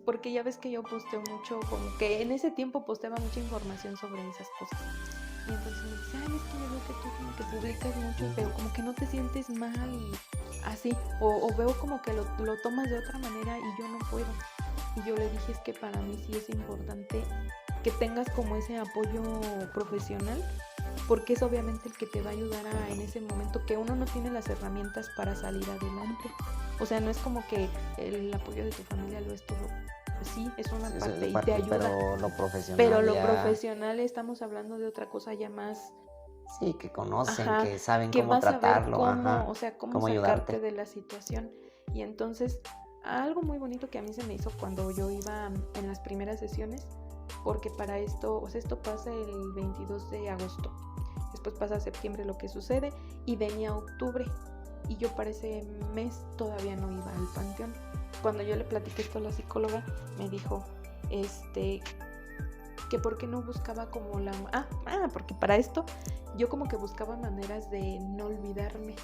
porque ya ves que yo posteo mucho, como que en ese tiempo posteaba mucha información sobre esas cosas. Y entonces me dice, es que yo veo que tú como que publicas mucho, pero como que no te sientes mal y así, o veo como que lo tomas de otra manera y yo no puedo. Y yo le dije, es que para mí sí es importante que tengas como ese apoyo profesional, porque es obviamente el que te va a ayudar en ese momento que uno no tiene las herramientas para salir adelante. O sea, no es como que el apoyo de tu familia lo es todo. Sí, es una parte y te ayuda. Pero lo profesional. Pero lo profesional estamos hablando de otra cosa ya más. Sí, que conocen, que saben que cómo tratarlo. O sea, cómo sacarte de la situación. Y entonces, algo muy bonito que a mí se me hizo cuando yo iba en las primeras sesiones, porque para esto, o sea, esto pasa el 22 de agosto. Después pasa septiembre lo que sucede y venía octubre. Y yo para ese mes todavía no iba al panteón. Cuando yo le platiqué esto a la psicóloga, me dijo, que por qué no buscaba como porque para esto yo como que buscaba maneras de no olvidarme.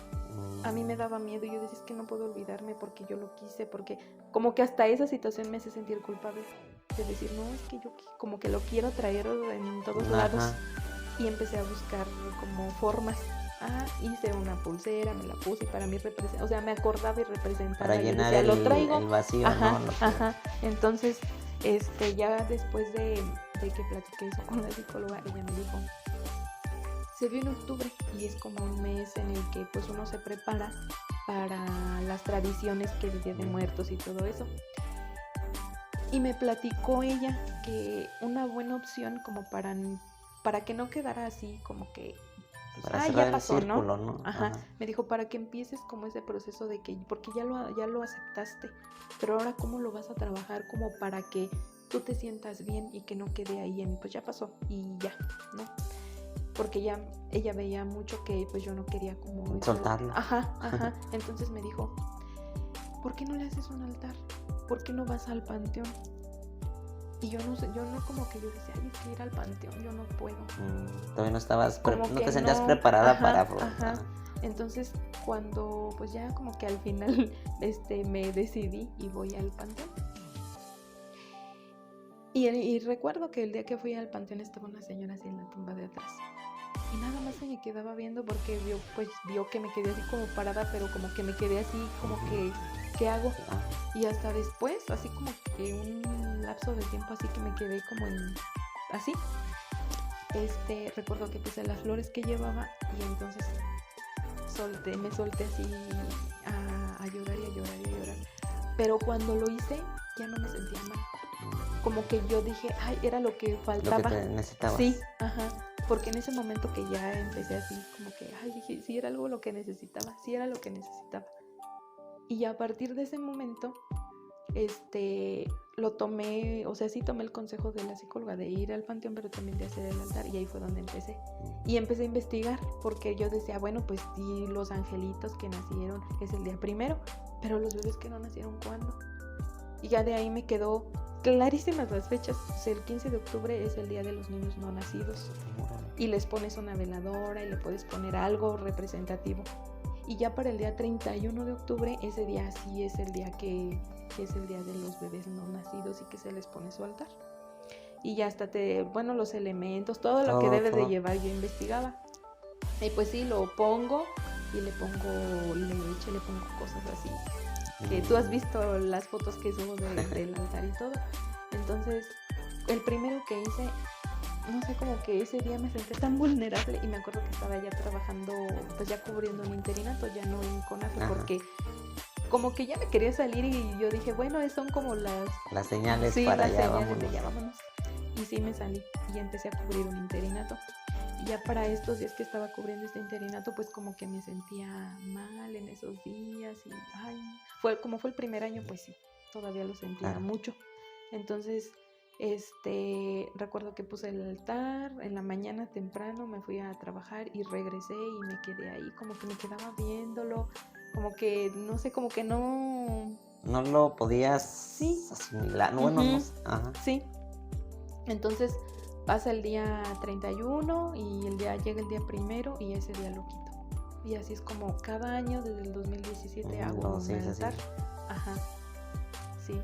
A mí me daba miedo y yo decía, es que no puedo olvidarme porque yo lo quise, porque como que hasta esa situación me hace sentir culpable de decir, no, es que yo como que lo quiero traer en todos lados. Y empecé a buscar como formas. Hice una pulsera, me la puse y para mí o sea, me acordaba y representaba. Para llenar decía, lo traigo. El vacío, ¿no? Entonces, ya después de que platiqué eso con la psicóloga, ella me dijo, se viene octubre y es como un mes en el que pues uno se prepara para las tradiciones que el Día de Muertos y todo eso. Y me platicó ella que una buena opción como para que no quedara así como que pues, Para ya cerrar el pasó, círculo, ¿no? ¿no? Ajá. Me dijo, para que empieces como ese proceso de que, porque ya lo aceptaste, pero ahora cómo lo vas a trabajar como para que tú te sientas bien y que no quede ahí en, pues ya pasó y ya, ¿no? Porque ella veía mucho que pues yo no quería como soltarlo. Ajá. Entonces me dijo, ¿por qué no le haces un altar? ¿Por qué no vas al panteón? Y yo no sé, yo no como que yo decía, ay, es que ir al panteón, yo no puedo. Todavía no estabas, Como no que te sentías no, preparada para ajá. afrontar. Entonces, cuando pues ya como que al final me decidí y voy al panteón. Y recuerdo que el día que fui al panteón estaba una señora así en la tumba de atrás. Y nada más se me quedaba viendo porque vio que me quedé así como parada, pero como que me quedé así como que, ¿qué hago? Y hasta después, así como que un lapso de tiempo así que me quedé como en, así. Recuerdo que puse las flores que llevaba y entonces me solté así a llorar y a llorar y a llorar. Pero cuando lo hice, ya no me sentía mal. Como que yo dije, ay, era lo que faltaba. Lo que te necesitabas. Sí, ajá. Porque en ese momento que ya empecé así, como que, ay, dije, sí era algo lo que necesitaba, sí era lo que necesitaba. Y a partir de ese momento, lo tomé, o sea, sí tomé el consejo de la psicóloga de ir al panteón, pero también de hacer el altar, y ahí fue donde empecé. Y empecé a investigar, porque yo decía, bueno, pues sí, los angelitos que nacieron es el día primero, pero los bebés que no nacieron, ¿cuándo? Y ya de ahí me quedó clarísimas las fechas. O sea, el 15 de octubre es el día de los niños no nacidos. Y les pones una veladora y le puedes poner algo representativo. Y ya para el día 31 de octubre, ese día sí es el día que es el día de los bebés no nacidos y que se les pone su altar. Y ya hasta los elementos, todo lo que debe de llevar, yo investigaba. Y pues sí, lo pongo y le pongo leche, le pongo cosas así. Que tú has visto las fotos que subo del altar y todo. Entonces, el primero que hice, no sé, como que ese día me sentí tan vulnerable y me acuerdo que estaba ya trabajando, pues ya cubriendo un interinato, ya no en CONAFE, porque como que ya me quería salir y yo dije, bueno, son como las señales sí, para las allá, señales vámonos. de ya vámonos. Y sí me salí y empecé a cubrir un interinato. Y ya para estos días que estaba cubriendo este interinato, pues como que me sentía mal en esos días y como fue el primer año, pues sí, todavía lo sentía mucho. Entonces, recuerdo que puse el altar, en la mañana temprano me fui a trabajar y regresé y me quedé ahí, como que me quedaba viéndolo, como que, no sé, como que no lo podías asimilar, bueno, no sé. Sí, entonces pasa el día 31 y llega el día primero y ese día lo quito. Y así es como cada año desde el 2017 hago un altar. Ajá, sí.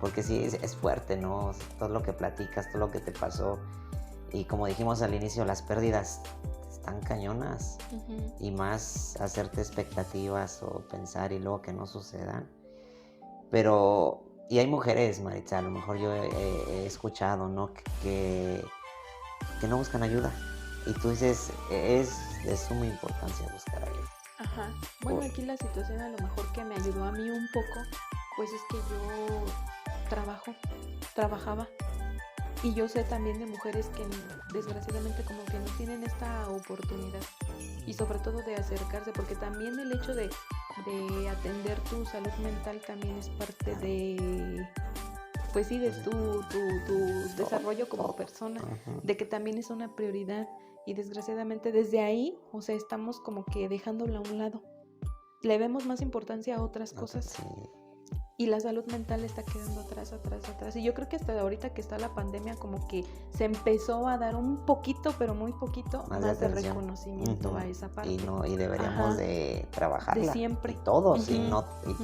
Porque sí, es fuerte, ¿no? Todo lo que platicas, todo lo que te pasó. Y como dijimos al inicio, las pérdidas están cañonas. Y más hacerte expectativas o pensar y luego que no sucedan. Pero, y hay mujeres, Maritza, a lo mejor yo he escuchado, ¿no? Que no buscan ayuda. Y tú dices, es de suma importancia buscar ayuda. Ajá. Bueno, aquí la situación a lo mejor que me ayudó a mí un poco, pues es que yo trabajaba. Y yo sé también de mujeres que desgraciadamente como que no tienen esta oportunidad. Y sobre todo de acercarse, porque también el hecho de atender tu salud mental también es parte de, pues sí, de tu desarrollo como persona, de que también es una prioridad. Y desgraciadamente desde ahí, o sea, estamos como que dejándola a un lado. Le vemos más importancia a otras cosas. Sí. Y la salud mental está quedando atrás. Y yo creo que hasta ahorita que está la pandemia como que se empezó a dar un poquito, pero muy poquito, más de reconocimiento a esa parte. Y deberíamos de trabajarla. De siempre. Y todos, y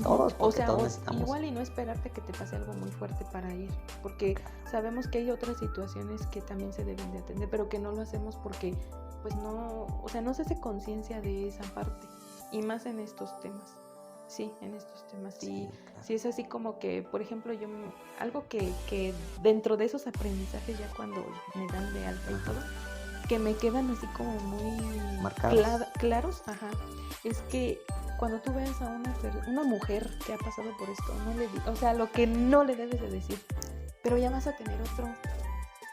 todos, porque o sea, todos necesitamos. Igual y no esperarte que te pase algo muy fuerte para ir, porque sabemos que hay otras situaciones que también se deben de atender, pero que no lo hacemos porque, pues no, o sea, no se hace conciencia de esa parte, y más en estos temas. Sí, en estos temas, sí, claro. Sí es así como que, por ejemplo, algo que dentro de esos aprendizajes ya cuando me dan de alta y todo, que me quedan así como muy marcados, claros, es que cuando tú veas a una mujer que ha pasado por esto, o sea, lo que no le debes de decir, pero ya vas a tener otro,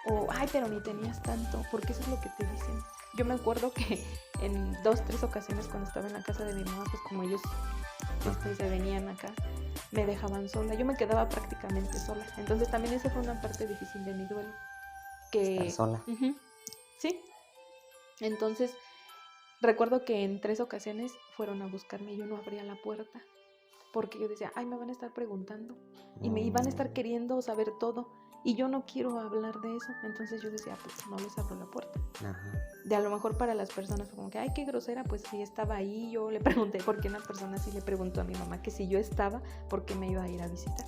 o ay, pero ni tenías tanto, porque eso es lo que te dicen. Yo me acuerdo que en 2-3 ocasiones cuando estaba en la casa de mi mamá, pues como ellos se venían acá, me dejaban sola, yo me quedaba prácticamente sola. Entonces también esa fue una parte difícil de mi duelo. Estar sola. Sí. Entonces recuerdo que en 3 ocasiones fueron a buscarme y yo no abría la puerta, porque yo decía, ay, me van a estar preguntando y me iban a estar queriendo saber todo y yo no quiero hablar de eso. Entonces yo decía, pues no les abro la puerta. De a lo mejor para las personas como que, ay, qué grosera, pues sí estaba ahí. Yo le pregunté, porque una persona sí le preguntó a mi mamá que si yo estaba, ¿por qué me iba a ir a visitar?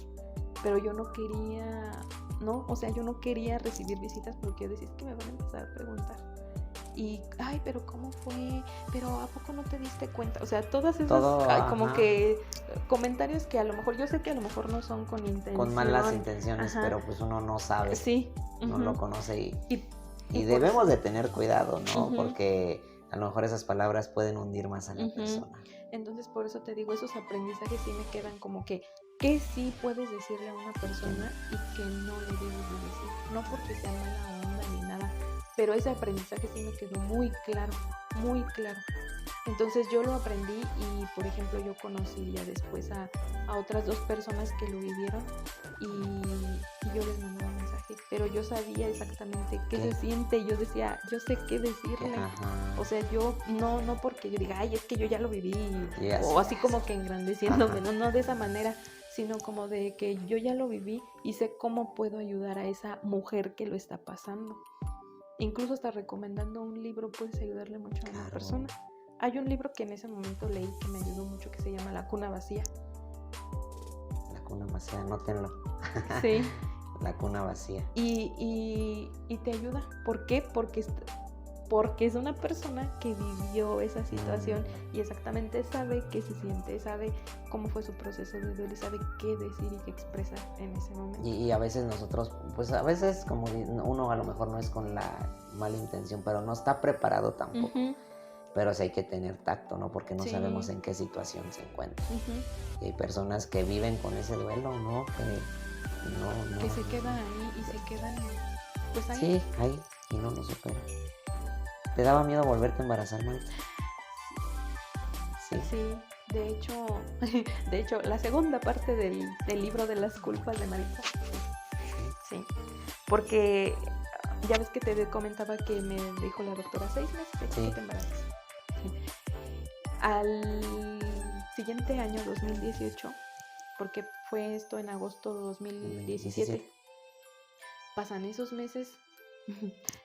Pero yo no quería, no, o sea, yo no quería recibir visitas porque yo decía, es que me van a empezar a preguntar. Y, ay, pero ¿cómo fue? Pero ¿a poco no te diste cuenta? O sea, todas esas como que comentarios que a lo mejor, yo sé que a lo mejor no son con intención. Con malas intenciones, pero pues uno no sabe. Sí. No lo conoce y debemos de tener cuidado, ¿no? Porque a lo mejor esas palabras pueden hundir más a la persona. Entonces, por eso te digo, esos aprendizajes sí me quedan como que sí puedes decirle a una persona y que no le debes de decir. No porque sea mala onda ni nada, pero ese aprendizaje sí me quedó muy claro, muy claro. Entonces yo lo aprendí y, por ejemplo, yo conocí ya después a otras 2 personas que lo vivieron y yo les mandaba un mensaje, pero yo sabía exactamente qué se siente y yo decía, yo sé qué decirle. O sea, yo no porque yo diga, ay, es que yo ya lo viví, o así como que engrandeciéndome, no de esa manera, sino como de que yo ya lo viví y sé cómo puedo ayudar a esa mujer que lo está pasando. Incluso hasta recomendando un libro puedes ayudarle mucho a una persona. Hay un libro que en ese momento leí que me ayudó mucho que se llama La Cuna Vacía. La Cuna Vacía, anótenlo. Sí. La Cuna Vacía. Y te ayuda. ¿Por qué? Porque es una persona que vivió esa situación y exactamente sabe qué se siente, sabe cómo fue su proceso de duelo y sabe qué decir y qué expresar en ese momento. Y a veces nosotros, pues a veces como uno a lo mejor no es con la mala intención, pero no está preparado tampoco. Pero sí hay que tener tacto, ¿no? Porque no sabemos en qué situación se encuentra. Y hay personas que viven con ese duelo, ¿no? Que se quedan ahí y se quedan, pues ahí. Sí, ahí, y no lo superan. ¿Te daba miedo volverte a embarazar, Maritza? Sí, de hecho, la segunda parte del libro de las culpas de Maritza. Sí, porque ya ves que te comentaba que me dijo la doctora 6 meses de que te embarazas. Al siguiente año, 2018, porque fue esto en agosto de 2017, pasan esos meses.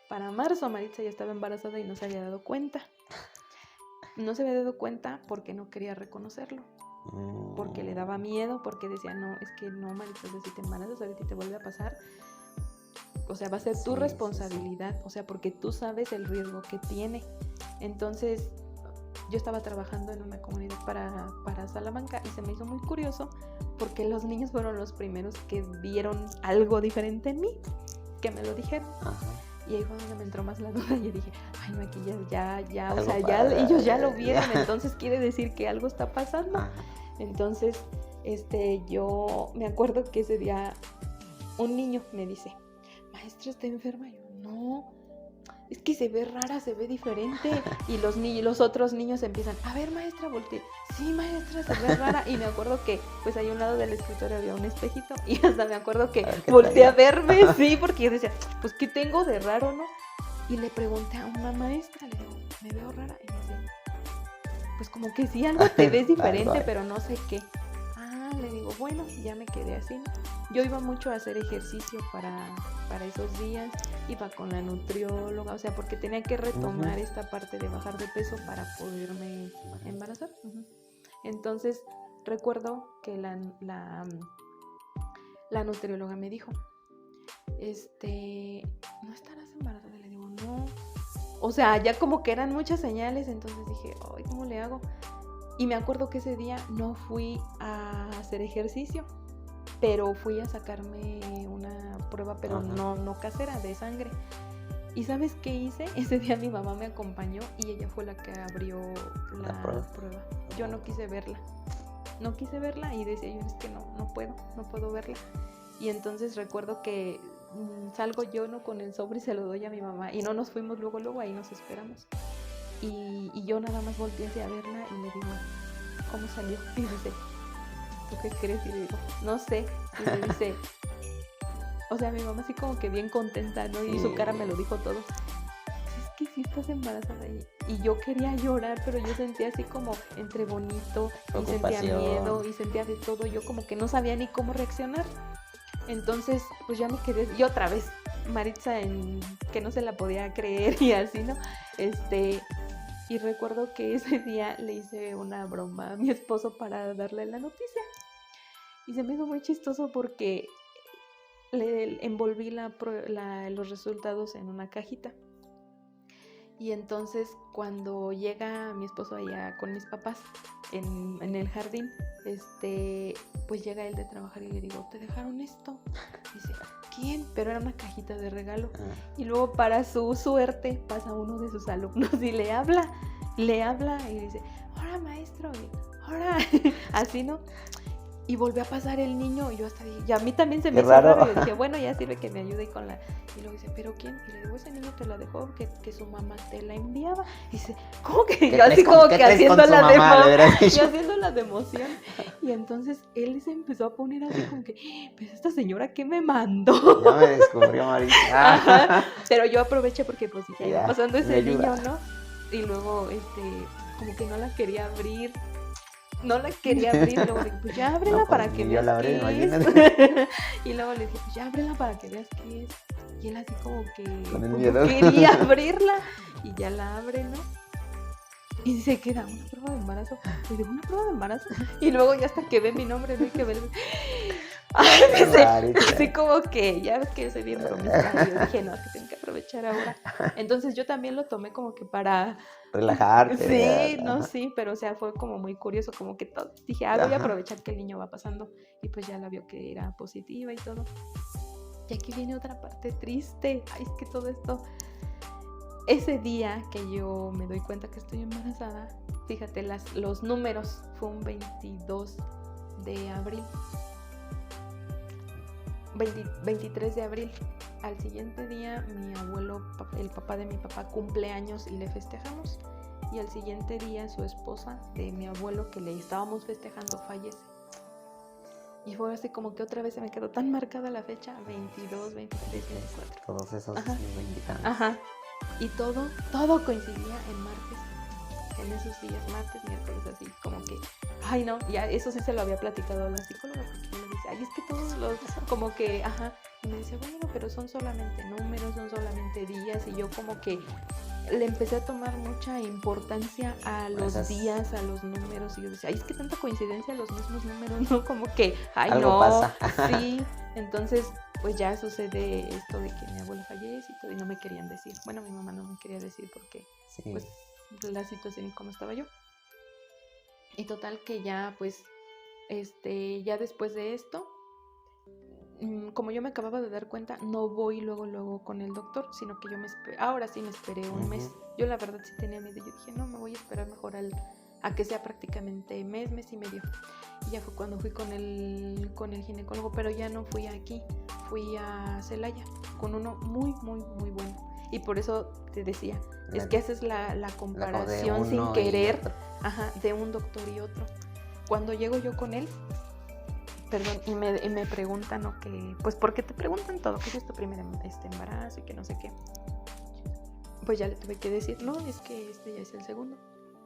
Para marzo Maritza ya estaba embarazada y no se había dado cuenta. No se había dado cuenta porque no quería reconocerlo, porque le daba miedo, porque decía, no, es que no, Maritza, si te embarazas ahorita te vuelve a pasar, o sea, va a ser tu responsabilidad, o sea, porque tú sabes el riesgo que tiene. Entonces yo estaba trabajando en una comunidad para Salamanca y se me hizo muy curioso porque los niños fueron los primeros que vieron algo diferente en mí, que me lo dijeron. Y ahí fue donde me entró más la duda y yo dije, ay, no, aquí ya, o sea, ya ellos ya lo vieron, entonces quiere decir que algo está pasando. Entonces, yo me acuerdo que ese día un niño me dice, maestra, ¿está enferma? Y yo, no, es que se ve rara, se ve diferente. Y los otros niños empiezan, a ver, maestra, volteé. Sí, maestra, se ve rara. Y me acuerdo que, pues ahí a un lado del escritorio había un espejito. Y hasta me acuerdo que volteé a verme, sí, porque yo decía, pues, ¿qué tengo de raro, no? Y le pregunté a una maestra, le digo, ¿me veo rara? Y me dice, pues como que sí, algo te ves diferente, pero no sé qué. Le digo, bueno, ya me quedé así, ¿no? Yo iba mucho a hacer ejercicio para esos días, iba con la nutrióloga, o sea, porque tenía que retomar esta parte de bajar de peso para poderme embarazar. Entonces, recuerdo que la nutrióloga me dijo, ¿no estarás embarazada? Le digo, no. O sea, ya como que eran muchas señales, entonces dije, ay, ¿cómo le hago? Y me acuerdo que ese día no fui a hacer ejercicio, pero fui a sacarme una prueba, pero no casera, de sangre. ¿Y sabes qué hice? Ese día mi mamá me acompañó y ella fue la que abrió la prueba. Yo no quise verla. No quise verla y decía yo, es que no puedo verla. Y entonces recuerdo que salgo yo, ¿no?, con el sobre y se lo doy a mi mamá. Y no nos fuimos luego, ahí nos esperamos. Y yo nada más volteé hacia verla y le digo, ¿cómo salió? Y dice, ¿tú qué crees? Y le digo, no sé. Y me dice, o sea, mi mamá así como que bien contenta, ¿no? Y su cara me lo dijo todo. Es que sí estás embarazada. Y yo quería llorar, pero yo sentía así como entre bonito, y sentía miedo, y sentía de todo. Yo como que no sabía ni cómo reaccionar. Entonces, pues ya me quedé, y otra vez, Maritza en que no se la podía creer y así, ¿no? Y recuerdo que ese día le hice una broma a mi esposo para darle la noticia. Y se me hizo muy chistoso porque le envolví los resultados en una cajita. Y entonces cuando llega mi esposo allá con mis papás en el jardín, pues llega él de trabajar y le digo, ¿te dejaron esto? Dice, ¿quién? Pero era una cajita de regalo. Y luego para su suerte pasa uno de sus alumnos y le habla y dice, hola maestro, hola, así, ¿no? Y volvió a pasar el niño y yo hasta dije, y a mí también se me hizo raro. Y yo dije, bueno, ya sirve que me ayude con la... Y luego dice, ¿pero quién? Y le digo, ese niño te la dejó que su mamá te la enviaba. Y dice, ¿cómo que? Yo así como que haciéndola de emoción. Y entonces él se empezó a poner así como que, pues esta señora, ¿qué me mandó? Ya me descubrió Maritza. Ajá. Pero yo aproveché porque pues ya iba pasando ese niño, ¿no? Y luego, como que no la quería abrir. Luego le dije, pues ya ábrela para que veas qué es. Y luego le dije, pues ya ábrela para que veas qué es. Y él así como que quería abrirla. Y ya la abre, ¿no? Y dice, ¿qué era? ¿Una prueba de embarazo? Y digo, ¿una prueba de embarazo? Y luego ya hasta que ve mi nombre, no hay que ver. Así como que, ya ves que yo soy bien bromista. Y yo dije, no, es que tengo que aprovechar ahora. Entonces yo también lo tomé como que para... relajarte. Sí, sí, pero o sea, fue como muy curioso, como que todo. Dije, voy a aprovechar que el niño va pasando. Y pues ya la vio que era positiva y todo. Y aquí viene otra parte triste. Ay, es que todo esto... Ese día que yo me doy cuenta que estoy embarazada, fíjate, los números, fue un 22 de abril. 23 de abril. Al siguiente día, mi abuelo, el papá de mi papá, cumple años y le festejamos. Y al siguiente día, su esposa de mi abuelo, que le estábamos festejando, fallece. Y fue así como que otra vez se me quedó tan marcada la fecha, 22, 23, 24. Todos esos 20 años. Ajá. Y todo coincidía en martes. En esos días, martes, miércoles, así como que, ay no, ya eso sí se lo había platicado a la psicóloga, porque me dice, ay, es que todos los, como que, y me dice, bueno, pero son solamente números, son solamente días, y yo como que le empecé a tomar mucha importancia a los días, a los números, y yo decía, ay, es que tanta coincidencia los mismos números, ¿no? Como que, ay, algo no, pasa. Sí, entonces, pues ya sucede esto de que mi abuelo fallece y todo, y no me querían decir, bueno, mi mamá no me quería decir porque, pues, la situación y cómo estaba yo. Y total que ya, pues, ya después de esto, como yo me acababa de dar cuenta, no voy luego con el doctor, sino que yo ahora sí me esperé un mes. Yo la verdad sí tenía miedo, yo dije, no, me voy a esperar mejor a que sea prácticamente mes y medio. Y ya fue cuando fui con el ginecólogo, pero ya no fui aquí, fui a Celaya, con uno muy, muy, muy bueno. Y por eso te decía, es que esa es la comparación sin querer, de un doctor y otro. Cuando llego yo con él, perdón, y me preguntan, ¿no? Que, pues, ¿por qué te preguntan todo? Que es tu primer embarazo y que no sé qué. Pues ya le tuve que decir, no, es que ya es el segundo.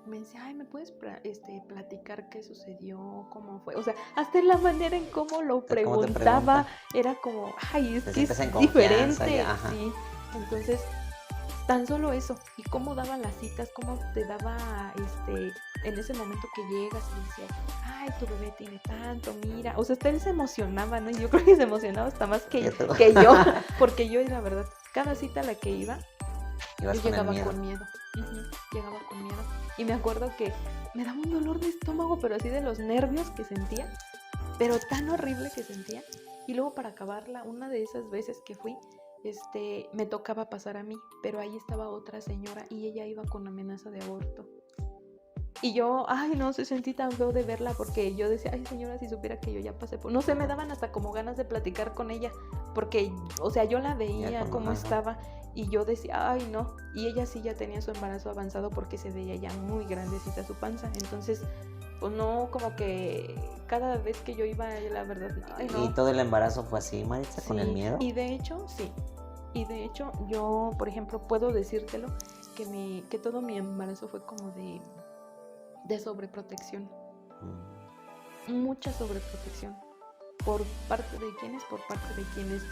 Me dice, ay, ¿me puedes platicar qué sucedió? ¿Cómo fue? O sea, hasta en la manera en cómo lo preguntaba, era como, ay, es que es diferente. Sí. Entonces, tan solo eso. Y cómo daba las citas, cómo te daba, en ese momento que llegas y decía, ay, tu bebé tiene tanto, mira. O sea, hasta él se emocionaba, ¿no? Y yo creo que se emocionaba hasta más que yo. Porque yo, la verdad, cada cita a la que iba, yo llegaba con miedo. Llegaba con miedo. Y me acuerdo que me daba un dolor de estómago, pero así de los nervios que sentía, pero tan horrible que sentía. Y luego para acabarla, una de esas veces que fui, me tocaba pasar a mí, pero ahí estaba otra señora y ella iba con amenaza de aborto. Y yo, ay, no, se sentí tan feo de verla porque yo decía, ay, señora, si supiera que yo ya pasé por... No sé, me daban hasta como ganas de platicar con ella porque, o sea, yo la veía cómo estaba y yo decía, ay, no. Y ella sí ya tenía su embarazo avanzado porque se veía ya muy grandecita su panza. Entonces, pues no, como que cada vez que yo iba, la verdad, ay, no. ¿Y todo el embarazo fue así, Maritza, Sí, con el miedo? y de hecho, sí. Y de hecho, yo, por ejemplo, puedo decírtelo que todo mi embarazo fue como de sobreprotección. Mucha sobreprotección. ¿Por parte de quiénes? Por parte de quienes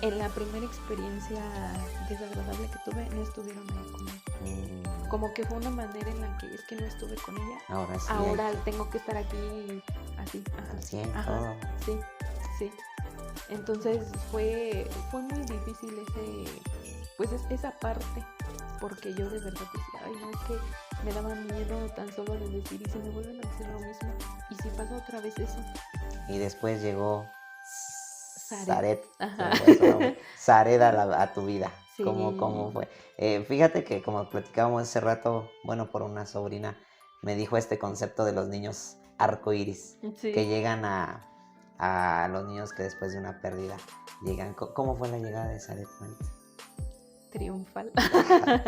en la primera experiencia desagradable que tuve no estuvieron ahí conmigo. Como que fue una manera en la que es que no estuve con ella. Ahora tengo que estar aquí así. Ajá. Sí. Entonces fue muy difícil esa parte, porque yo de verdad decía, ay, no, es que me daba miedo tan solo de decir, y si me vuelven a decir lo mismo, y si pasa otra vez eso. Y después llegó Zaret. Zaret a tu vida. Sí. ¿Cómo fue? Fíjate que como platicábamos hace rato, bueno, por una sobrina, me dijo este concepto de los niños arcoíris, sí. que llegan a los niños que después de una pérdida llegan. ¿Cómo fue la llegada de Zaret, Maritza? Triunfal.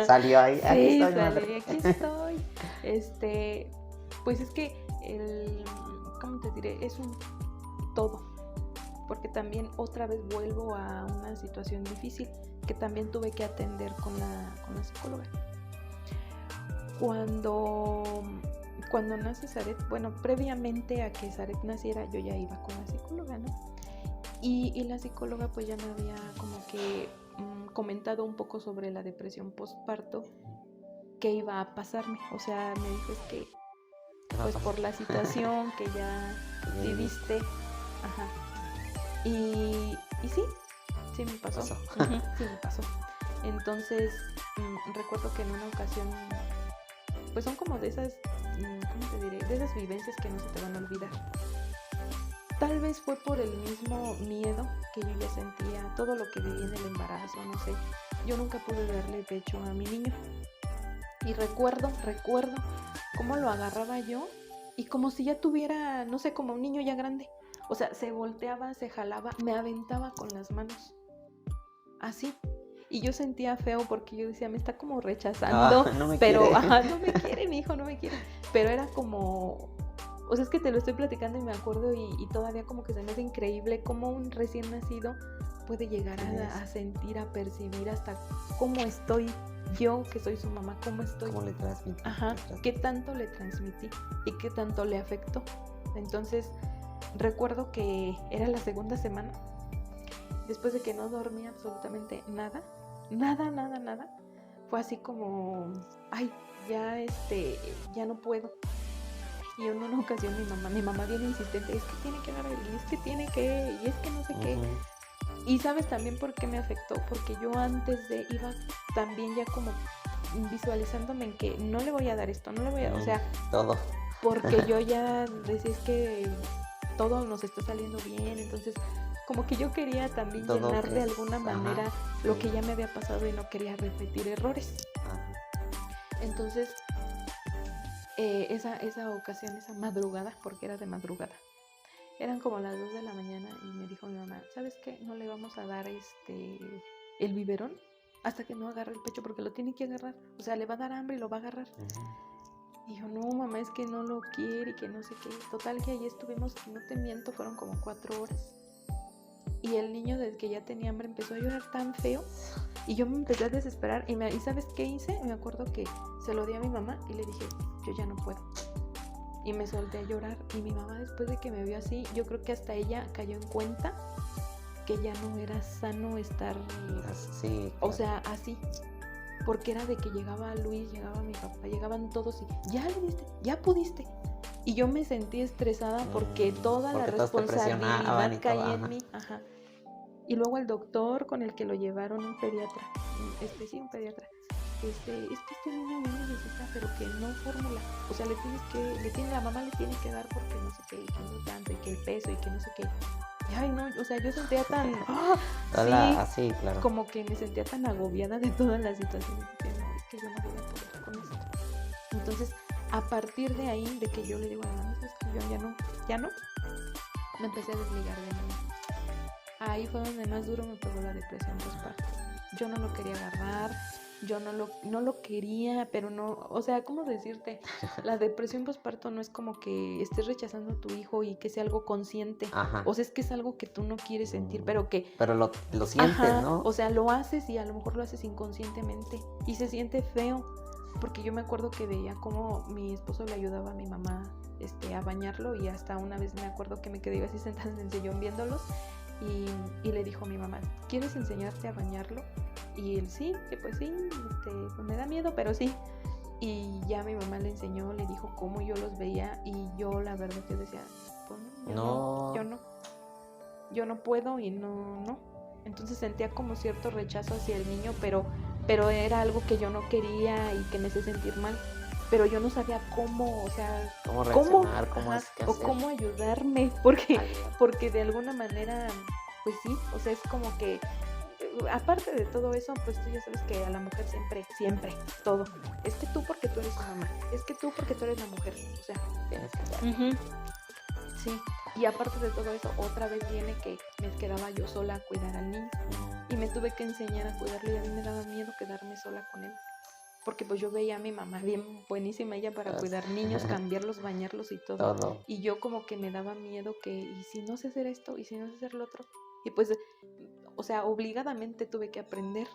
Salió ahí. Sí, aquí estoy. Pues es que ¿cómo te diré? Es un todo. Porque también otra vez vuelvo a una situación difícil que también tuve que atender con la psicóloga. Cuando nace Zaret, bueno, previamente a que Zaret naciera, yo ya iba con la psicóloga, ¿no? Y la psicóloga pues ya me había como que comentado un poco sobre la depresión postparto que iba a pasarme. O sea, me dijo, es que pues por la situación que ya viviste, ajá. Y sí me pasó. Sí me pasó. Entonces, recuerdo que en una ocasión, pues son como de esas, ¿cómo te diré? De esas vivencias que no se te van a olvidar. Tal vez fue por el mismo miedo que yo ya sentía, todo lo que viví en el embarazo, no sé. Yo nunca pude darle pecho a mi niño. Y recuerdo cómo lo agarraba yo y como si ya tuviera, no sé, como un niño ya grande. O sea, se volteaba, se jalaba, me aventaba con las manos. Así. Y yo sentía feo porque yo decía, me está como rechazando. No me pero, quiere. no me quiere, mi hijo, no me quiere. Pero era como... O sea, es que te lo estoy platicando y me acuerdo y todavía como que se me hace increíble cómo un recién nacido puede llegar a sentir, a percibir hasta cómo estoy yo, que soy su mamá, cómo estoy. ¿Cómo le transmití? Ajá, qué tanto le transmití y qué tanto le afectó. Entonces, recuerdo que era la segunda semana, después de que no dormía absolutamente nada, fue así como, ay, ya no puedo. Y en una ocasión mi mamá bien insistente, es que tiene que agarrar, y es que tiene que, y es que no sé qué. Y sabes también por qué me afectó, porque yo antes de iba también ya como visualizándome en que no le voy a dar esto, no le voy a, o sea, todo. Porque yo ya decía, es que todo nos está saliendo bien, entonces como que yo quería también todo llenar de alguna manera lo sí. que ya me había pasado y no quería repetir errores. Entonces, esa ocasión, esa madrugada, porque era de madrugada, eran como las 2 de la mañana y me dijo mi mamá, ¿sabes qué? No le vamos a dar el biberón hasta que no agarre el pecho, porque lo tiene que agarrar, o sea, le va a dar hambre y lo va a agarrar. Y yo, no, mamá, es que no lo quiere y que no sé qué. Total que ahí estuvimos, no te miento, fueron como 4 horas. Y el niño, desde que ya tenía hambre, empezó a llorar tan feo. Y yo me empecé a desesperar. ¿Y sabes qué hice? Me acuerdo que se lo di a mi mamá y le dije, yo ya no puedo. Y me solté a llorar. Y mi mamá, después de que me vio así, yo creo que hasta ella cayó en cuenta que ya no era sano estar, sí, claro. O sea, así. Porque era de que llegaba Luis, llegaba mi papá, llegaban todos y ya le diste, ya pudiste. Y yo me sentí estresada porque toda la responsabilidad caía en mí. Ajá. Y luego el doctor con el que lo llevaron, un pediatra, un pediatra, es que este niño ya necesita, pero que no fórmula. O sea, la mamá le tiene que dar porque no sé qué, y que no tanto, y que el peso, y que no sé qué. Y ay, no, o sea, yo sentía tan... Sí, claro. Como que me sentía tan agobiada de todas las situaciones. Que no, es que yo no voy a poder con esto. Entonces, a partir de ahí, de que yo le digo a mi mamá, es que yo ya no, me empecé a desligar de mí. Ahí fue donde más duro me pegó la depresión postparto. Yo no lo quería agarrar, yo no lo quería, pero no, o sea, ¿cómo decirte? La depresión postparto no es como que estés rechazando a tu hijo y que sea algo consciente. Ajá. O sea, es que es algo que tú no quieres sentir, pero que... Pero lo sientes, ajá, ¿no? O sea, lo haces y a lo mejor lo haces inconscientemente y se siente feo, porque yo me acuerdo que veía cómo mi esposo le ayudaba a mi mamá a bañarlo, y hasta una vez me acuerdo que me quedé así sentada en el sillón viéndolos. Y le dijo a mi mamá, ¿quieres enseñarte a bañarlo? Y él sí, que pues sí, pues me da miedo, pero sí. Y ya mi mamá le enseñó, le dijo cómo yo los veía, y yo la verdad que decía, pues no, yo no puedo y no. Entonces sentía como cierto rechazo hacia el niño, pero era algo que yo no quería y que me hacía sentir mal. Pero yo no sabía cómo, o sea, cómo reaccionar, o cómo ayudarme, porque de alguna manera, pues sí, o sea, es como que, aparte de todo eso, pues tú ya sabes que a la mujer siempre, todo, es que tú porque tú eres su mamá, es que tú porque tú eres la mujer, o sea, sí, y aparte de todo eso, otra vez viene que me quedaba yo sola a cuidar al niño, y me tuve que enseñar a cuidarlo, y a mí me daba miedo quedarme sola con él. Porque pues yo veía a mi mamá bien buenísima ella para cuidar niños, cambiarlos, bañarlos y todo. Y yo como que me daba miedo que, ¿y si no sé hacer esto? ¿Y si no sé hacer lo otro? Y pues, o sea, obligadamente tuve que aprender,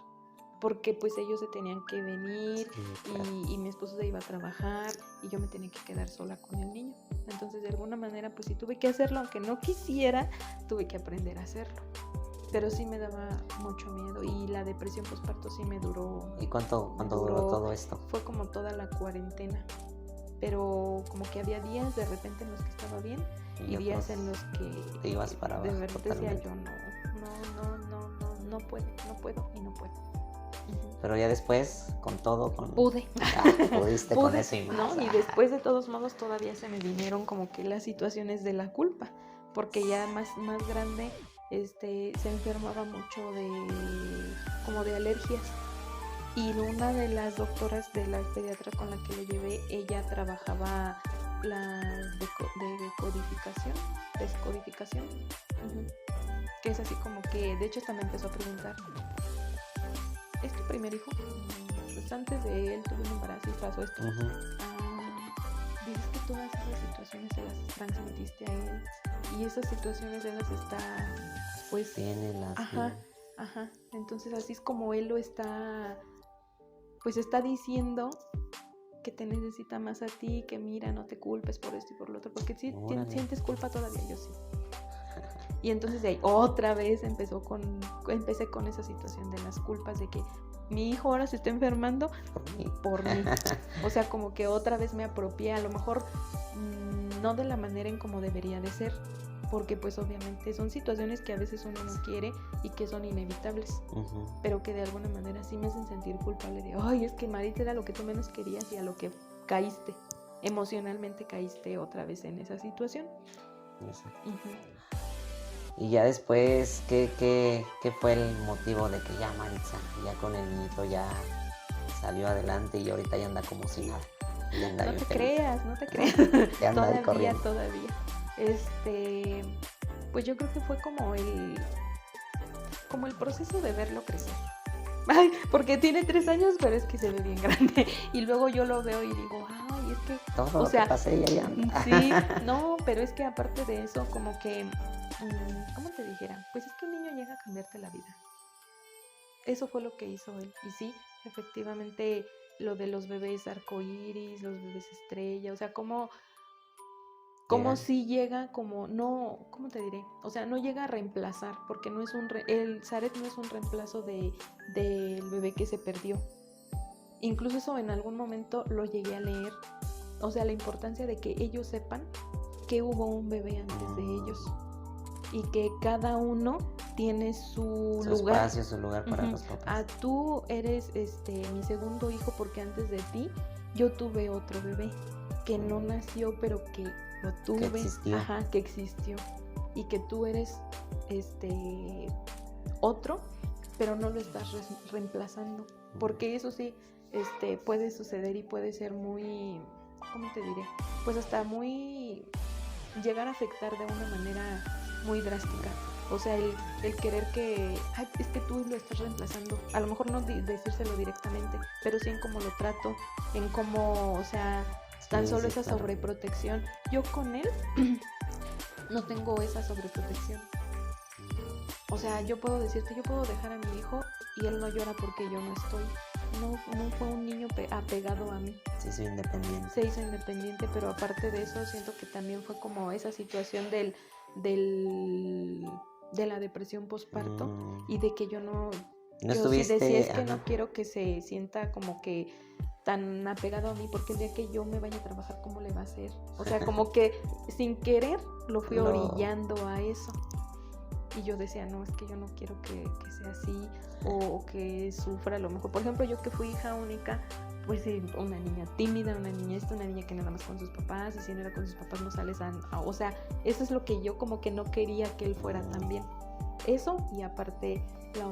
porque pues ellos se tenían que venir, sí, claro. y mi esposo se iba a trabajar y yo me tenía que quedar sola con el niño. Entonces de alguna manera pues sí tuve que hacerlo, aunque no quisiera, tuve que aprender a hacerlo. Pero sí me daba mucho miedo, y la depresión postparto sí me duró. ¿Y cuánto duró todo esto? Fue como toda la cuarentena, pero como que había días de repente en los que estaba bien y días en los que te ibas para abajo. De verdad decía yo no puedo. Pero ya después, con todo, pude. Pudiste con eso y más. ¿No? Y después de todos modos todavía se me vinieron como que las situaciones de la culpa, porque ya más grande se enfermaba mucho como de alergias, y una de las doctoras de la pediatra con la que lo llevé, ella trabajaba la descodificación, que es así como que, de hecho hasta me empezó a preguntar, ¿es tu primer hijo? Pues antes de él tuve un embarazo y pasó esto. Dices que todas esas situaciones se las transmitiste a él, y esas situaciones él las está, pues... Ajá. Entonces así es como él lo está, pues está diciendo que te necesita más a ti, que mira, no te culpes por esto y por lo otro, porque si sientes culpa todavía, yo sí. Y entonces de ahí otra vez empecé con esa situación de las culpas, de que mi hijo ahora se está enfermando por mí. O sea, como que otra vez me apropié, a lo mejor no de la manera en como debería de ser, porque pues obviamente son situaciones que a veces uno no quiere y que son inevitables, pero que de alguna manera sí me hacen sentir culpable de, ay, es que Marit era lo que tú menos querías, y a lo que caíste, emocionalmente caíste otra vez en esa situación. Y ya después, ¿qué fue el motivo de que ya Maritza, ya con el niñito ya salió adelante y ahorita ya anda como si nada? No te creas. Ya anda ahí corriendo. Todavía. Pues yo creo que fue como el proceso de verlo crecer. Ay, porque tiene 3 años, pero es que se ve bien grande. Y luego yo lo veo y digo, ay, es que... Todo lo que pasé ya anda. Sí, no, pero es que aparte de eso, como que... ¿cómo te dijera? Pues es que un niño llega a cambiarte la vida. Eso fue lo que hizo él. Y sí, efectivamente, lo de los bebés arcoíris, los bebés estrella, o sea, como si llega como, no, ¿cómo te diré? O sea, no llega a reemplazar, porque no es el Zaret no es un reemplazo del bebé que se perdió. Incluso eso en algún momento lo llegué a leer. O sea, la importancia de que ellos sepan que hubo un bebé antes de ellos, y que cada uno tiene su lugar. Espacio, su lugar para los papás. Tú eres mi segundo hijo, porque antes de ti yo tuve otro bebé que no nació, pero que lo tuve, que existió. y que tú eres otro, pero no lo estás reemplazando, porque eso sí puede suceder y puede ser muy, ¿cómo te diré? Pues hasta muy llegar a afectar de una manera muy drástica. O sea, el querer que, ay, es que tú lo estás reemplazando. A lo mejor no decírselo directamente, pero sí en cómo lo trato, en cómo, o sea, tan Sí, solo sí, esa claro. sobreprotección. Yo con él no tengo esa sobreprotección. O sea, yo puedo decirte, yo puedo dejar a mi hijo y él no llora porque yo no estoy. No fue un niño apegado a mí. Sí, soy independiente. Se hizo independiente, pero aparte de eso siento que también fue como esa situación de la depresión postparto y de que yo No sí estuviste, decía, es que ajá. no quiero que se sienta como que tan apegado a mí, porque el día que yo me vaya a trabajar, ¿cómo le va a hacer? O sea, como que sin querer lo fui orillando a eso. Y yo decía, no, es que yo no quiero que sea así o que sufra a lo mejor. Por ejemplo, yo que fui hija única, pues una niña tímida, una niña que nada más con sus papás, y si no era con sus papás no sales o sea, eso es lo que yo como que no quería que él fuera también. Eso y aparte la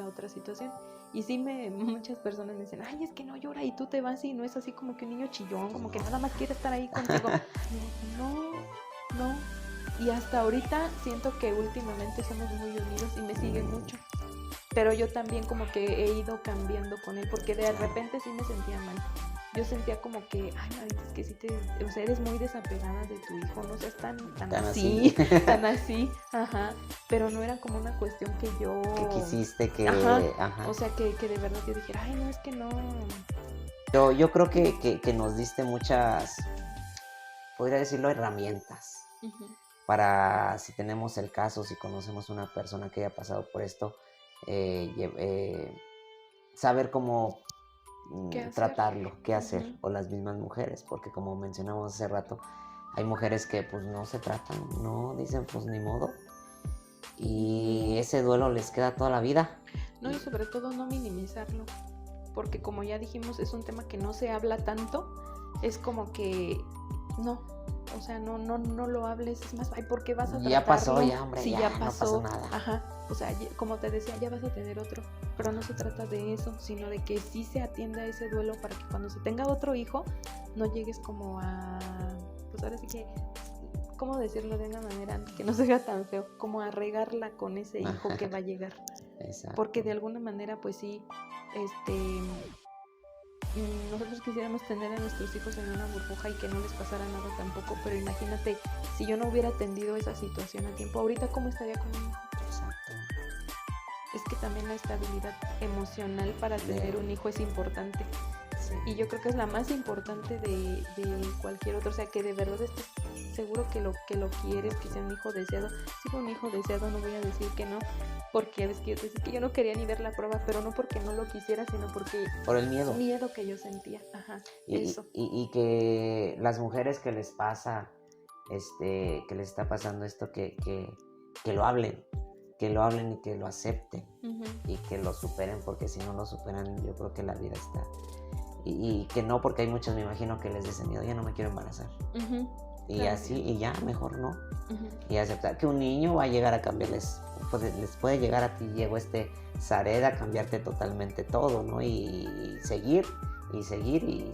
otra situación. Y sí muchas personas me dicen, ay, es que no llora y tú te vas y no es así como que un niño chillón, como que nada más quiere estar ahí contigo. No. Y hasta ahorita siento que últimamente somos muy unidos y me sigue mucho. Pero yo también como que he ido cambiando con él, porque de repente sí me sentía mal. Yo sentía como que, ay, Marita, es que sí o sea, eres muy desapegada de tu hijo, no seas tan así, tan así, ajá. Pero no era como una cuestión que yo... Que quisiste que... Ajá. O sea, que de verdad yo dijera, ay, no, es que no... Yo creo que nos diste muchas, podría decirlo, herramientas. Uh-huh. Para, si tenemos el caso, si conocemos una persona que haya pasado por esto, saber cómo tratarlo, qué hacer, Uh-huh. o las mismas mujeres, porque como mencionamos hace rato, hay mujeres que pues no se tratan, no dicen pues ni modo, y ese duelo les queda toda la vida. No, y sobre todo no minimizarlo, porque como ya dijimos, es un tema que no se habla tanto, es como que no, o sea, no lo hables, es más, ay, ¿por qué vas a tratarlo? Ya pasó, ya, hombre, sí, ya pasó, no pasa nada. Ajá, o sea, como te decía, ya vas a tener otro, pero no se trata de eso, sino de que sí se atienda ese duelo para que cuando se tenga otro hijo, no llegues como a, pues ahora sí que, ¿cómo decirlo de una manera que no se vea tan feo? Como a regarla con ese hijo que va a llegar. Exacto. Porque de alguna manera, pues sí, nosotros quisiéramos tener a nuestros hijos en una burbuja y que no les pasara nada tampoco, pero imagínate, si yo no hubiera atendido esa situación a tiempo, ahorita ¿cómo estaría con mi hijo? Exacto. Es que también la estabilidad emocional para tener un hijo es importante. Sí. Y yo creo que es la más importante de cualquier otro, o sea, que de verdad estés seguro que lo quieres, que sea un hijo deseado. Si fue un hijo deseado, no voy a decir que no, porque es que yo no quería ni ver la prueba, pero no porque no lo quisiera, sino porque... Por el miedo. Miedo que yo sentía, ajá, eso. Y que las mujeres que les pasa, que les está pasando esto, que lo hablen, y que lo acepten, uh-huh, y que lo superen, porque si no lo superan, yo creo que la vida está... Y que no, porque hay muchos, me imagino, que les dicen miedo, ya no me quiero embarazar. Uh-huh. Y claro, así, y ya, mejor no. Uh-huh. Y aceptar que un niño va a llegar a cambiarles, les puede llegar a ti, llegó Zaret a cambiarte totalmente todo, ¿no? Y seguir, y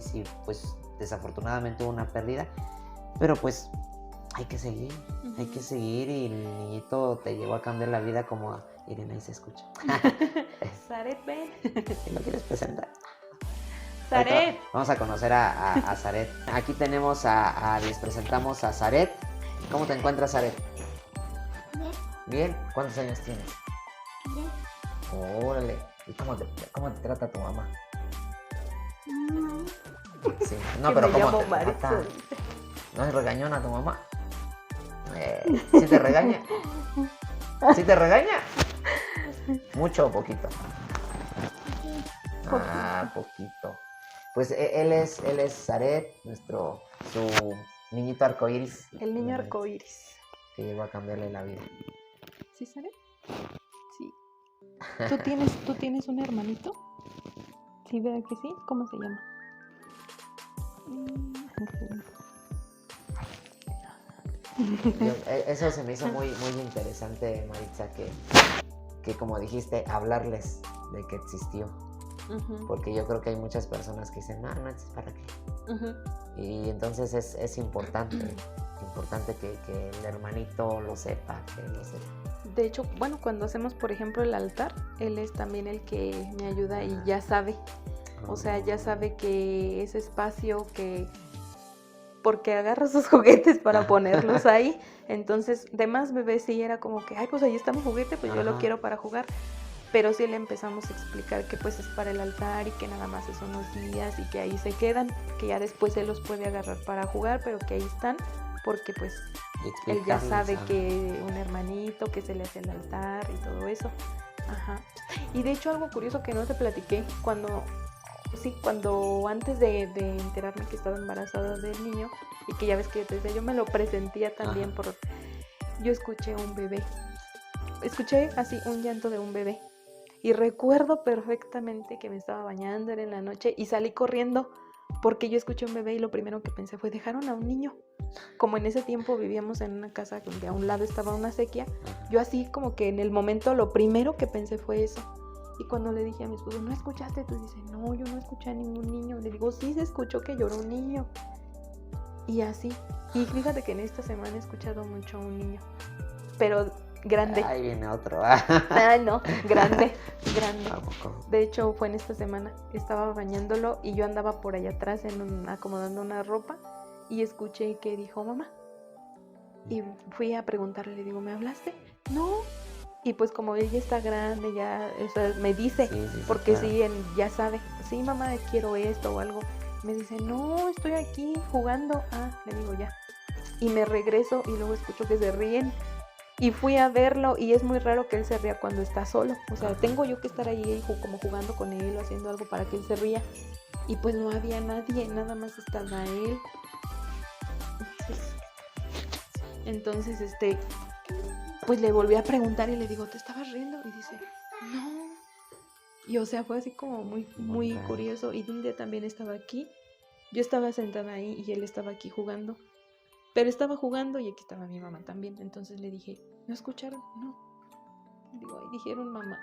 si pues desafortunadamente hubo una pérdida, pero pues hay que seguir, uh-huh, hay que seguir, y el niñito te llegó a cambiar la vida como a Irene, ahí se escucha. Zaret, ven. ¿Lo quieres presentar? Zaret. Vamos a conocer a Zaret. Aquí tenemos les presentamos a Zaret. ¿Cómo te encuentras, Zaret? Bien. ¿Cuántos años tienes? Bien. Órale. ¿Y cómo te trata tu mamá? Sí. No, pero ¿cómo te trata? ¿No es regañona tu mamá? ¿Sí te regaña? ¿Sí te regaña? ¿Mucho o poquito? Poquito. Pues él es Zaret, su niñito arcoíris. El niño arcoíris. Que llegó a cambiarle la vida. ¿Sí, Zaret? Sí. ¿Tú tienes un hermanito? Sí, ¿verdad que sí? ¿Cómo se llama? Eso se me hizo muy, muy interesante, Maritza, que como dijiste, hablarles de que existió. Porque yo creo que hay muchas personas que dicen, no, es para qué. Y entonces es importante que el hermanito lo sepa, que lo sepa. De hecho, bueno, cuando hacemos, por ejemplo, el altar, él es también el que me ayuda y ya sabe. O sea, ya sabe que ese espacio porque agarra sus juguetes para ponerlos ahí. Entonces, de más bebés sí era como que, ay, pues ahí está mi juguete, pues yo lo quiero para jugar. Pero sí le empezamos a explicar que pues es para el altar y que nada más es unos días y que ahí se quedan, que ya después él los puede agarrar para jugar, pero que ahí están, porque pues él ya sabe que un hermanito, que se le hace el altar y todo eso. Ajá. Y de hecho algo curioso que no te platiqué, cuando antes de enterarme que estaba embarazada del niño, y que ya ves que yo te decía, yo me lo presentía también yo escuché un bebé. Escuché así un llanto de un bebé. Y recuerdo perfectamente que me estaba bañando, era en la noche, y salí corriendo porque yo escuché un bebé y lo primero que pensé fue, dejaron a un niño. Como en ese tiempo vivíamos en una casa donde a un lado estaba una sequía, yo así como que en el momento lo primero que pensé fue eso. Y cuando le dije a mi esposo, ¿no escuchaste? Tú dices, no, yo no escuché a ningún niño. Le digo, sí, se escuchó que lloró un niño. Y así. Y fíjate que en esta semana he escuchado mucho a un niño. Pero grande. Ahí viene otro. No, grande. De hecho, fue en esta semana. Estaba bañándolo y yo andaba por allá atrás acomodando una ropa y escuché que dijo mamá. Y fui a preguntarle, le digo, ¿me hablaste? No. Y pues como ella está grande, ya, o sea, me dice, porque claro. Sí, ya sabe, sí, mamá, quiero esto o algo. Me dice, no, estoy aquí jugando. Le digo, ya. Y me regreso y luego escucho que se ríen. Y fui a verlo y es muy raro que él se ría cuando está solo. O sea, tengo yo que estar ahí como jugando con él o haciendo algo para que él se ría. Y pues no había nadie, nada más estaba él. Entonces, pues le volví a preguntar y le digo, ¿te estabas riendo? Y dice, no. Y o sea, fue así como muy, muy curioso. Y un día también estaba aquí. Yo estaba sentada ahí y él estaba aquí jugando. Pero estaba jugando y aquí estaba mi mamá también. Entonces le dije, ¿no escucharon? No. Digo, ay, dijeron mamá.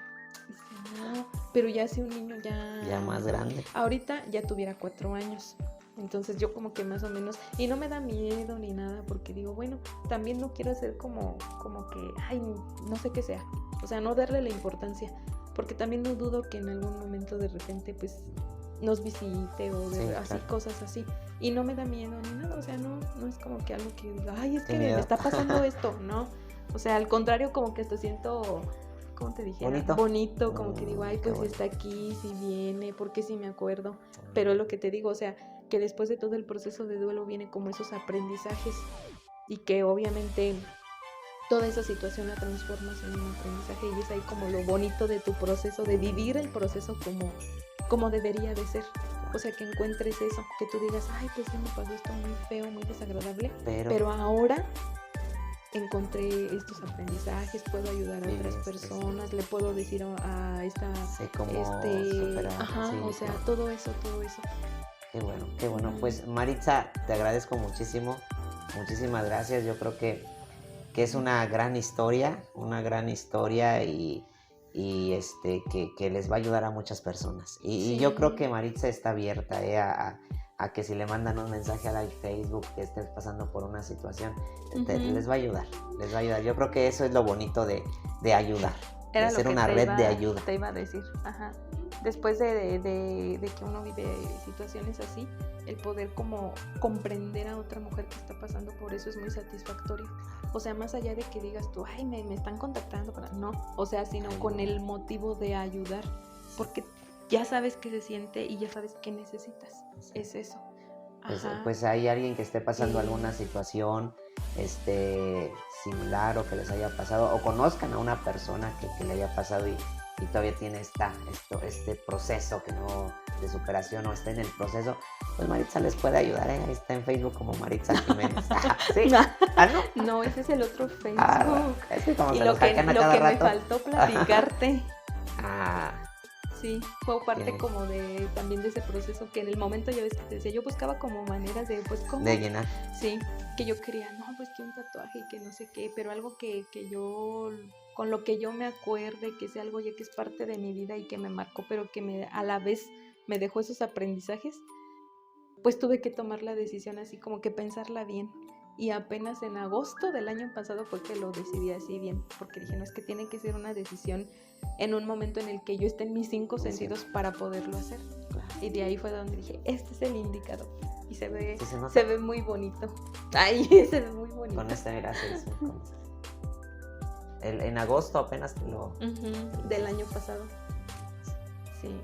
Dice, no. Pero ya si un niño ya más grande. Ahorita ya tuviera 4 años. Entonces yo como que más o menos, y no me da miedo ni nada, porque digo, bueno, también no quiero hacer como que, ay, no sé qué sea, o sea, no darle la importancia, porque también no dudo que en algún momento de repente pues nos visite o así, claro. Cosas así, y no me da miedo ni nada, o sea, no es como que algo que diga, ay, es que me está pasando esto, no, o sea, al contrario, como que hasta siento, ¿cómo te dijera? Bonito, como que digo, ay, pues si está aquí, si viene, porque si me acuerdo, pero lo que te digo, o sea, que después de todo el proceso de duelo viene como esos aprendizajes y que obviamente toda esa situación la transformas en un aprendizaje y es ahí como lo bonito de tu proceso, de vivir el proceso como debería de ser. O sea, que encuentres eso, que tú digas, ay, pues sí me pasó esto muy feo, muy desagradable, pero ahora encontré estos aprendizajes, puedo ayudar a otras personas, le puedo decir a esta... o sea, todo eso. Qué bueno. Pues Maritza, te agradezco muchísimo. Muchísimas gracias. Yo creo que es una gran historia y que les va a ayudar a muchas personas. Y yo creo que Maritza está abierta a que si le mandan un mensaje al Facebook que estés pasando por una situación, les va a ayudar. Yo creo que eso es lo bonito de ayudar. Era de ser una red de ayuda. Te iba a decir, después de que uno vive situaciones así, el poder como comprender a otra mujer que está pasando por eso es muy satisfactorio. O sea, más allá de que digas tú, ay, me están contactando para... No, o sea, sino con el motivo de ayudar, porque ya sabes qué se siente y ya sabes qué necesitas. Sí. Es eso. Pues hay alguien que esté pasando alguna situación similar o que les haya pasado, o conozcan a una persona que le haya pasado y todavía tiene este proceso que no de superación o está en el proceso, pues Maritza les puede ayudar, Ahí está en Facebook como Maritza Jiménez. ¿Sí? ¿No? No, ese es el otro Facebook. Es que como y se lo los hackean a que cada rato. me faltó platicarte. Sí, fue parte Tiene- como de también de ese proceso que en el momento ya ves que te decía, yo buscaba como maneras de, pues, ¿cómo? De llenar. Sí, que yo quería, no, pues que un tatuaje y que no sé qué, pero algo que yo, con lo que yo me acuerde, que sea algo ya que es parte de mi vida y que me marcó, pero que a la vez me dejó esos aprendizajes, pues tuve que tomar la decisión así como que pensarla bien. Y apenas en agosto del año pasado fue que lo decidí así bien, porque dije, no, es que tiene que ser una decisión en un momento en el que yo esté en mis 5 sentidos para poderlo hacer. Claro. Y de ahí fue donde dije, este es el indicador. Y se ve, Sí, se nota. se ve muy bonito. Ay, se ve muy bonito. Con este, mira, en agosto apenas te lo... Del año pasado. Sí.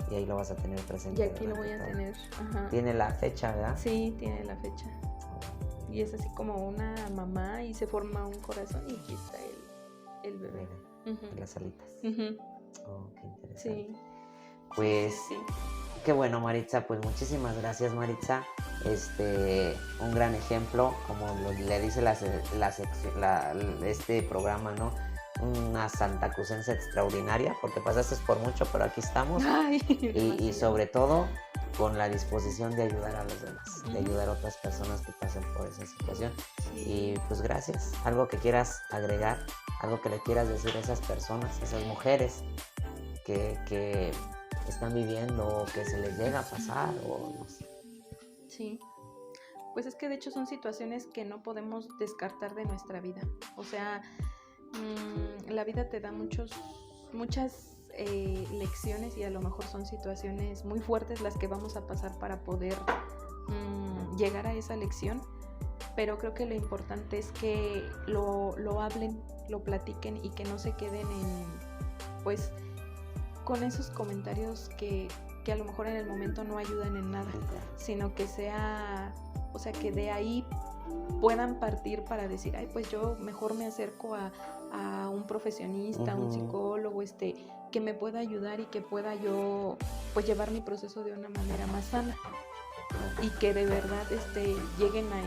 Y ahí lo vas a tener presente. Y aquí lo voy a todo. tener. Ajá. Tiene la fecha, ¿verdad? Sí, tiene la fecha. Y es así como una mamá y se forma un corazón y aquí está el bebé. De las alitas. Oh, qué interesante. Sí. Pues, Sí. qué bueno, Maritza. Pues muchísimas gracias, Maritza. Un gran ejemplo, como le dice este programa, ¿no? Una santacrucense extraordinaria, porque pasaste por mucho, pero aquí estamos. Ay, Y sobre todo con la disposición de ayudar a los demás, de ayudar a otras personas que pasen por esa situación. Sí. Y pues gracias. Algo que quieras agregar, algo que le quieras decir a esas personas, a esas mujeres que están viviendo o que se les llega a pasar o no sé. Sí. Pues es que de hecho son situaciones que no podemos descartar de nuestra vida. O sea, la vida te da muchas lecciones y a lo mejor son situaciones muy fuertes las que vamos a pasar para poder llegar a esa lección, pero creo que lo importante es que lo hablen, lo platiquen y que no se queden pues con esos comentarios que a lo mejor en el momento no ayudan en nada, sino que sea, o sea, que de ahí puedan partir para decir, ay, pues yo mejor me acerco a un profesionista, a un psicólogo, que me pueda ayudar y que pueda yo pues llevar mi proceso de una manera más sana y que de verdad lleguen a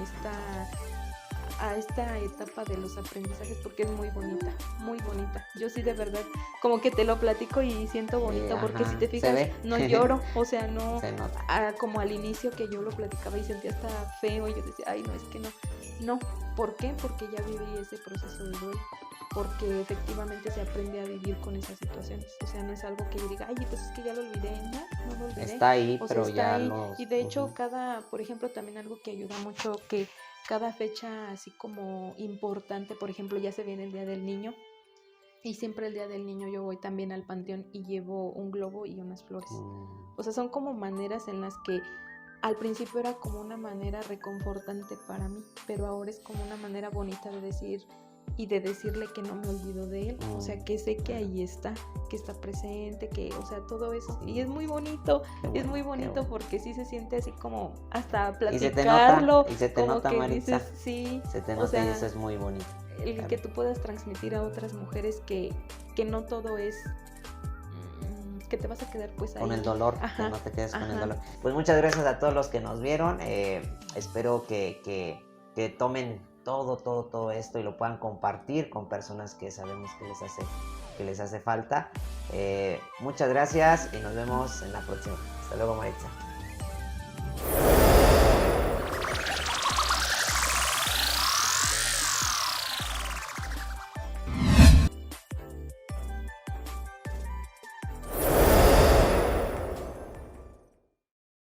esta etapa de los aprendizajes, porque es muy bonita, muy bonita. Yo sí de verdad como que te lo platico y siento bonito, porque si te fijas no lloro, o sea, no como al inicio que yo lo platicaba y sentía hasta feo y yo decía, ay, no, es que no, ¿por qué? Porque ya viví ese proceso de duelo, porque efectivamente se aprende a vivir con esas situaciones, o sea, no es algo que yo diga, ay, pues es que ya lo olvidé, no lo olvidé. Está ahí, o pero sea, ya ahí. no. Y de hecho por ejemplo, también algo que ayuda mucho, que cada fecha así como importante, por ejemplo, ya se viene el Día del Niño, y siempre el Día del Niño yo voy también al panteón y llevo un globo y unas flores. O sea, son como maneras en las que al principio era como una manera reconfortante para mí, pero ahora es como una manera bonita de decir y de decirle que no me olvido de él, o sea, que sé que ahí está, que está presente, que, o sea, todo eso, y es muy bonito, es muy bonito porque sí se siente así como hasta platicarlo, y se te como nota, que Maritza, dices, sí, se te o nota, sea, y eso es muy bonito. El claro. que tú puedas transmitir a otras mujeres que no todo es que te vas a quedar pues ahí. Con el dolor, que no te quedes con el dolor. Pues muchas gracias a todos los que nos vieron. Espero que tomen todo esto y lo puedan compartir con personas que sabemos que les hace falta. Muchas gracias y nos vemos en la próxima. Hasta luego, Maritza.